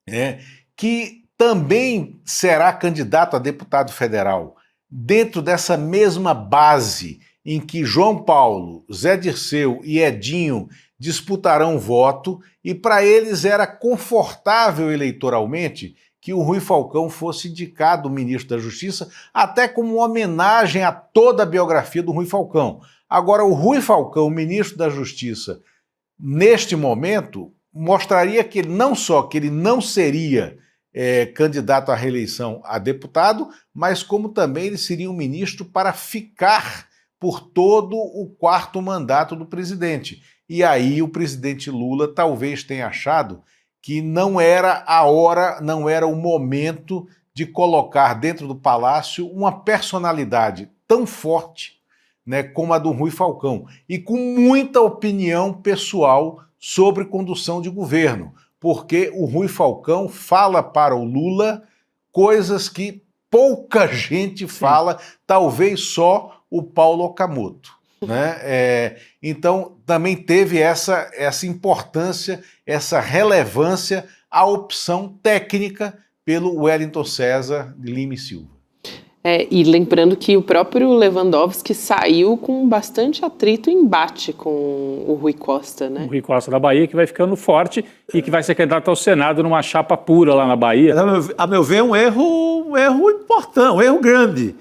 né, que também será candidato a deputado federal, dentro dessa mesma base em que João Paulo, Zé Dirceu e Edinho disputarão voto, e para eles era confortável eleitoralmente que o Rui Falcão fosse indicado ministro da Justiça, até como uma homenagem a toda a biografia do Rui Falcão. Agora, o Rui Falcão, ministro da Justiça, neste momento, mostraria que não só que ele não seria candidato à reeleição a deputado, mas como também ele seria um ministro para ficar por todo o quarto mandato do presidente. E aí o presidente Lula talvez tenha achado que não era a hora, não era o momento de colocar dentro do palácio uma personalidade tão forte, né, como a do Rui Falcão, e com muita opinião pessoal sobre condução de governo, porque o Rui Falcão fala para o Lula coisas que pouca gente fala, talvez só o Paulo Okamoto. Né? Então, também teve essa importância, essa relevância, a opção técnica pelo Wellington César de Lima e Silva. E lembrando que o próprio Lewandowski saiu com bastante atrito e embate com o Rui Costa, né? O Rui Costa da Bahia, que vai ficando forte e que vai ser candidato ao Senado numa chapa pura lá na Bahia. A meu ver, um erro importante, um erro grande.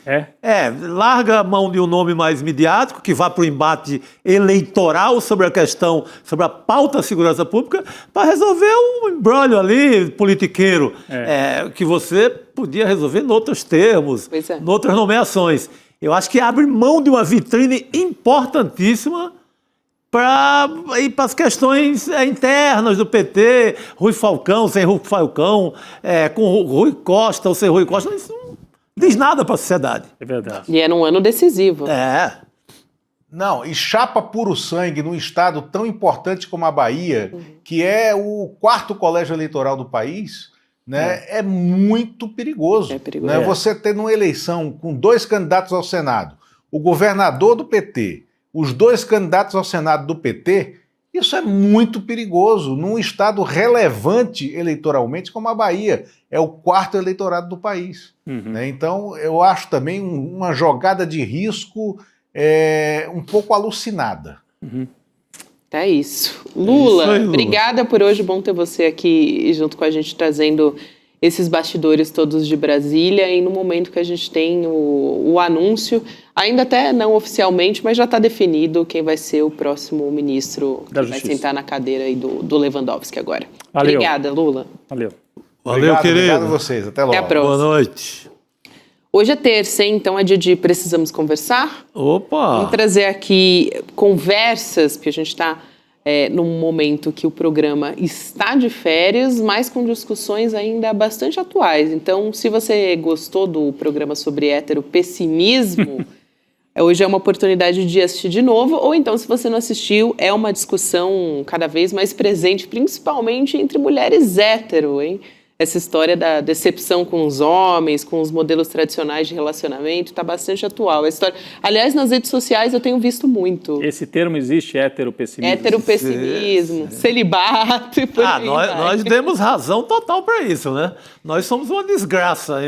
Larga a mão de um nome mais midiático, que vá para o embate eleitoral sobre a questão, sobre a pauta da segurança pública, para resolver um imbróglio ali, politiqueiro, que você podia resolver em outros termos, em outras nomeações. Eu acho que abre mão de uma vitrine importantíssima para ir para as questões internas do PT, Rui Falcão, sem Rui Falcão, com Rui Costa ou sem Rui Costa, isso não diz nada para a sociedade. É verdade. E era um ano decisivo. Não, e chapa puro sangue num estado tão importante como a Bahia, que é o quarto colégio eleitoral do país, né, é muito perigoso. É perigoso. Né? Você tendo uma eleição com dois candidatos ao Senado, o governador do PT, os dois candidatos ao Senado do PT, isso é muito perigoso num estado relevante eleitoralmente como a Bahia. É o quarto eleitorado do país. Né? Então, eu acho também uma jogada de risco um pouco alucinada. É isso. Lula, obrigada por hoje. Bom ter você aqui junto com a gente, trazendo esses bastidores todos de Brasília, e no momento que a gente tem o anúncio, ainda até não oficialmente, mas já está definido quem vai ser o próximo ministro que vai sentar na cadeira aí do Lewandowski agora. Valeu. Obrigada, Lula. Valeu. Valeu, querido. Obrigado a vocês. Até logo. Até a próxima. Boa noite. Hoje é terça, hein? Então é dia de Precisamos Conversar. Opa! Vamos trazer aqui conversas, porque a gente está num momento que o programa está de férias, mas com discussões ainda bastante atuais. Então, se você gostou do programa sobre heteropessimismo, hoje é uma oportunidade de assistir de novo, ou então, se você não assistiu, é uma discussão cada vez mais presente, principalmente entre mulheres hétero, hein? Essa história da decepção com os homens, com os modelos tradicionais de relacionamento, está bastante atual. A história... Aliás, nas redes sociais eu tenho visto muito. Esse termo existe, heteropessimismo? Heteropessimismo, celibato e por aí vai. Nós demos razão total para isso, né? Nós somos uma desgraça.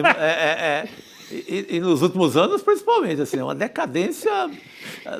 E nos últimos anos, principalmente, assim, uma decadência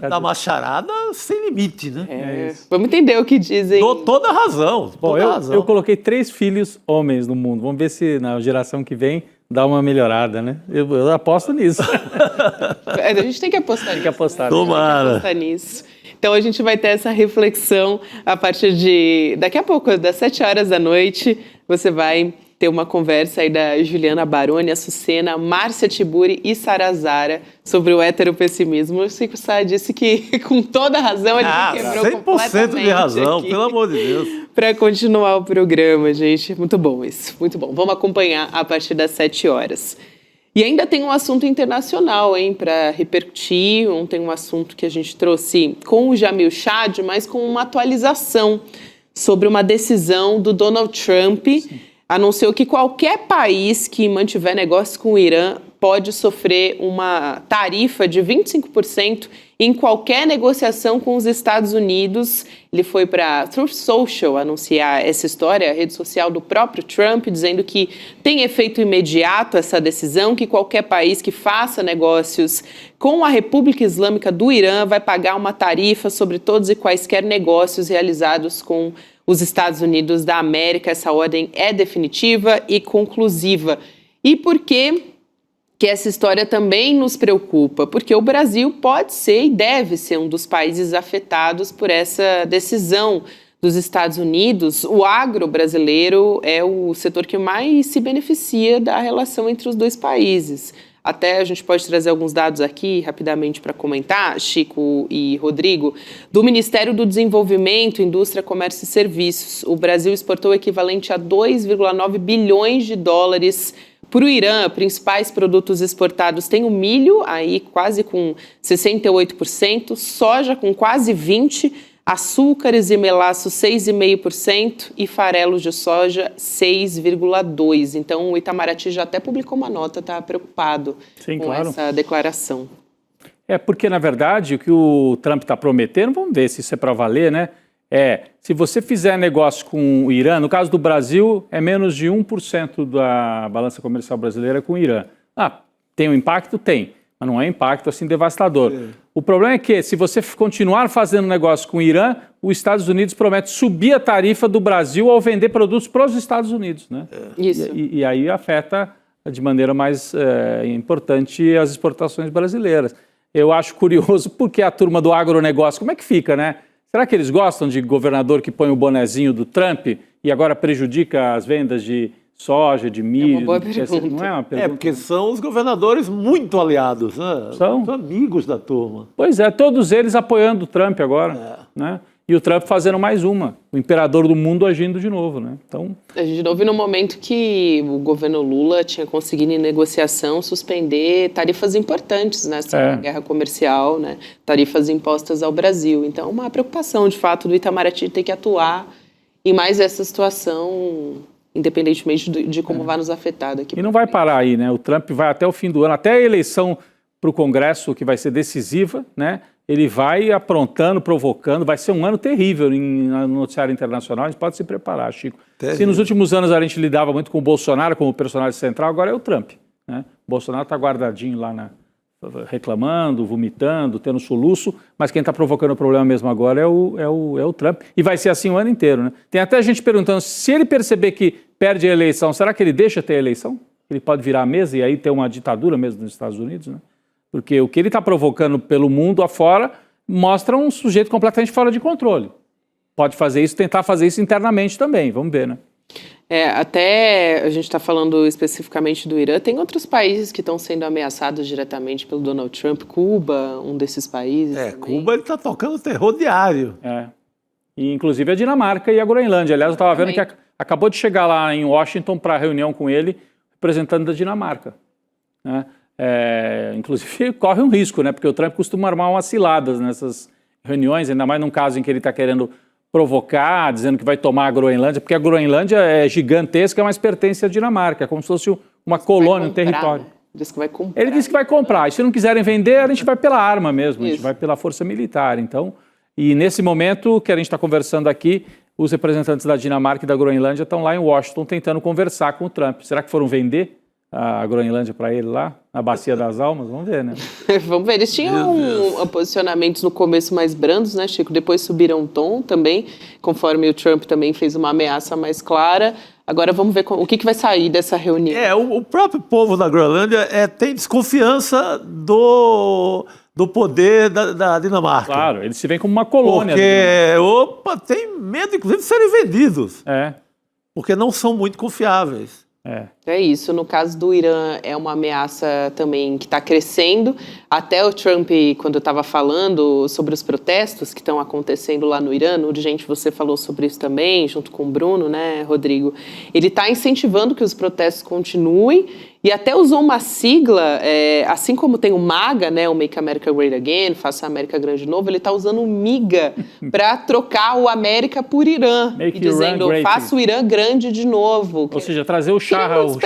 da macharada sem limite, né? Vamos entender o que dizem. Dou toda a razão. Bom, eu coloquei 3 filhos homens no mundo. Vamos ver se na geração que vem dá uma melhorada, né? Eu aposto nisso. A gente tem que apostar nisso. Tem que apostar. Tomara. Tem que apostar nisso. Então a gente vai ter essa reflexão a partir de... Daqui a pouco, das 7 horas da noite, você vai ter uma conversa aí da Juliana Baroni, Açucena, Márcia Tiburi e Sara Zara sobre o heteropessimismo. O Chico Sá disse que, com toda a razão, ele quebrou 100% completamente de razão, aqui, pelo amor de Deus. para continuar o programa, gente. Muito bom isso, muito bom. Vamos acompanhar a partir das 7 horas. E ainda tem um assunto internacional, hein, para repercutir. Ontem um assunto que a gente trouxe com o Jamil Chad, mas com uma atualização sobre uma decisão do Donald Trump. Sim. Anunciou que qualquer país que mantiver negócio com o Irã pode sofrer uma tarifa de 25% em qualquer negociação com os Estados Unidos. Ele foi para Truth Social anunciar essa história, a rede social do próprio Trump, dizendo que tem efeito imediato essa decisão, que qualquer país que faça negócios com a República Islâmica do Irã vai pagar uma tarifa sobre todos e quaisquer negócios realizados com os Estados Unidos da América. Essa ordem é definitiva e conclusiva. E por que essa história também nos preocupa? Porque o Brasil pode ser e deve ser um dos países afetados por essa decisão dos Estados Unidos. O agro brasileiro é o setor que mais se beneficia da relação entre os dois países. Até a gente pode trazer alguns dados aqui rapidamente para comentar, Chico e Rodrigo. Do Ministério do Desenvolvimento, Indústria, Comércio e Serviços, o Brasil exportou o equivalente a 2,9 bilhões de dólares para o Irã. Principais produtos exportados tem o milho, aí quase com 68%, soja com quase 20%, açúcares e melaços 6,5% e farelos de soja 6,2%. Então o Itamaraty já até publicou uma nota, está preocupado com essa declaração. Porque, na verdade, o que o Trump está prometendo, vamos ver se isso é para valer, né? Se você fizer negócio com o Irã, no caso do Brasil, é menos de 1% da balança comercial brasileira com o Irã. Tem um impacto? Tem, mas não é um impacto assim devastador. O problema é que, se você continuar fazendo negócio com o Irã, os Estados Unidos promete subir a tarifa do Brasil ao vender produtos para os Estados Unidos, né? Isso. E aí afeta de maneira mais importante as exportações brasileiras. Eu acho curioso porque a turma do agronegócio, como é que fica, né? Será que eles gostam de governador que põe o bonezinho do Trump e agora prejudica as vendas de soja, de milho? É uma boa pergunta. Não é uma pergunta? Porque são os governadores muito aliados, né? São muito amigos da turma. Pois é, todos eles apoiando o Trump agora, né? E o Trump fazendo mais uma, o imperador do mundo agindo de novo, né? Então, a gente ouve no momento que o governo Lula tinha conseguido em negociação suspender tarifas importantes nessa guerra comercial, né? Tarifas impostas ao Brasil. Então, uma preocupação, de fato, do Itamaraty ter que atuar em mais essa situação, independentemente de como vai nos afetar daqui. E não vai parar aí, né? O Trump vai até o fim do ano, até a eleição para o Congresso, que vai ser decisiva, né? Ele vai aprontando, provocando, vai ser um ano terrível no noticiário internacional, a gente pode se preparar, Chico. Terrível. Se nos últimos anos a gente lidava muito com o Bolsonaro como personagem central, agora é o Trump, né? O Bolsonaro está guardadinho lá, reclamando, vomitando, tendo soluço, mas quem está provocando o problema mesmo agora é o Trump. E vai ser assim o ano inteiro, né? Tem até gente perguntando, se ele perceber que perde a eleição, será que ele deixa ter a eleição? Ele pode virar a mesa e aí ter uma ditadura mesmo nos Estados Unidos, né? Porque o que ele está provocando pelo mundo afora mostra um sujeito completamente fora de controle. Pode fazer isso, tentar fazer isso internamente também, vamos ver, né? Até a gente está falando especificamente do Irã, tem outros países que estão sendo ameaçados diretamente pelo Donald Trump. Cuba, um desses países também. Cuba ele está tocando terror diário. E, inclusive a Dinamarca e a Groenlândia. Aliás, eu estava vendo que acabou de chegar lá em Washington para a reunião com ele, representante da Dinamarca. Né? Inclusive corre um risco, né? Porque o Trump costuma armar umas ciladas nessas reuniões, ainda mais num caso em que ele está querendo provocar, dizendo que vai tomar a Groenlândia, porque a Groenlândia é gigantesca, mas pertence à Dinamarca, é como se fosse uma colônia, um território. Né? Diz que vai comprar. Ele disse que vai comprar, e se não quiserem vender, a gente vai pela arma mesmo, a gente vai pela força militar. Então, e nesse momento que a gente está conversando aqui, os representantes da Dinamarca e da Groenlândia estão lá em Washington tentando conversar com o Trump. Será que foram vender a Groenlândia para ele lá, na Bacia das Almas? Vamos ver, né? Vamos ver. Eles tinham posicionamentos no começo mais brandos, né, Chico? Depois subiram o tom também, conforme o Trump também fez uma ameaça mais clara. Agora vamos ver o que vai sair dessa reunião. O próprio povo da Groenlândia tem desconfiança do poder da Dinamarca. Claro, eles se veem como uma colônia. Porque, tem medo, inclusive, de serem vendidos. Porque não são muito confiáveis. É isso. No caso do Irã, é uma ameaça também que está crescendo. Até o Trump, quando estava falando sobre os protestos que estão acontecendo lá no Irã, no Urgente você falou sobre isso também, junto com o Bruno, né, Rodrigo? Ele está incentivando que os protestos continuem e até usou uma sigla, assim como tem o MAGA, né, o Make America Great Again, Faça a América Grande de Novo, ele está usando o MIGA para trocar o América por Irã. Make e dizendo, faça o Irã grande de novo. Ou seja, trazer o Shah de volta.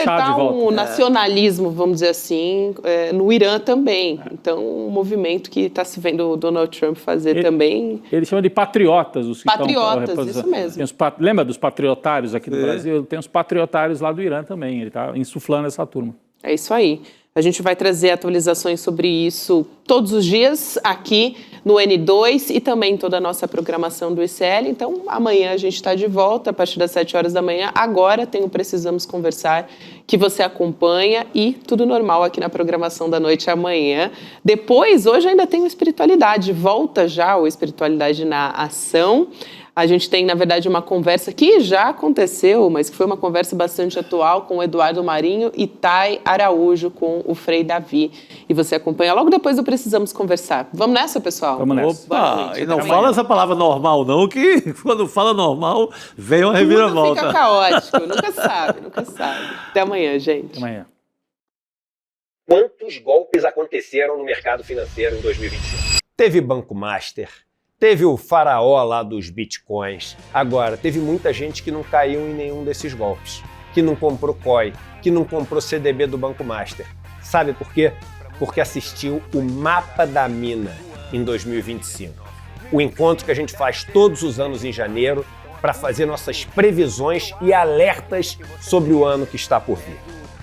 Um nacionalismo, vamos dizer assim, no Irã também. Então, um movimento que está se vendo o Donald Trump fazer também. Ele chama de patriotas. Os que patriotas, isso mesmo. Lembra dos patriotários aqui no Brasil? Tem os patriotários lá do Irã também. Ele está insuflando essa turma. É isso aí. A gente vai trazer atualizações sobre isso todos os dias aqui no N2 e também toda a nossa programação do ICL. Então, amanhã a gente está de volta a partir das 7 horas da manhã. Agora tem o Precisamos Conversar, que você acompanha, e tudo normal aqui na programação da noite amanhã. Depois, hoje ainda tem o Espiritualidade. Volta já o Espiritualidade na Ação. A gente tem, na verdade, uma conversa que já aconteceu, mas que foi uma conversa bastante atual com o Eduardo Marinho e Thay Araújo com o Frei Davi. E você acompanha logo depois do Precisamos Conversar. Vamos nessa, pessoal? Vamos nessa. Opa, e não fala essa palavra normal, não, que quando fala normal, vem uma reviravolta. Tudo fica caótico, nunca sabe, nunca sabe. Até amanhã, gente. Até amanhã. Quantos golpes aconteceram no mercado financeiro em 2025? Teve Banco Master, teve o faraó lá dos bitcoins. Agora, teve muita gente que não caiu em nenhum desses golpes, que não comprou COI, que não comprou CDB do Banco Master. Sabe por quê? Porque assistiu o Mapa da Mina em 2025. O encontro que a gente faz todos os anos em janeiro para fazer nossas previsões e alertas sobre o ano que está por vir.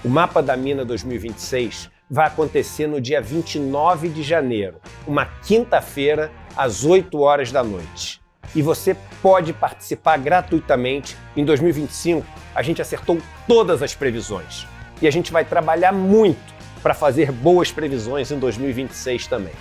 O Mapa da Mina 2026 vai acontecer no dia 29 de janeiro, uma quinta-feira, às 8 horas da noite. E você pode participar gratuitamente. Em 2025, a gente acertou todas as previsões. E a gente vai trabalhar muito para fazer boas previsões em 2026 também.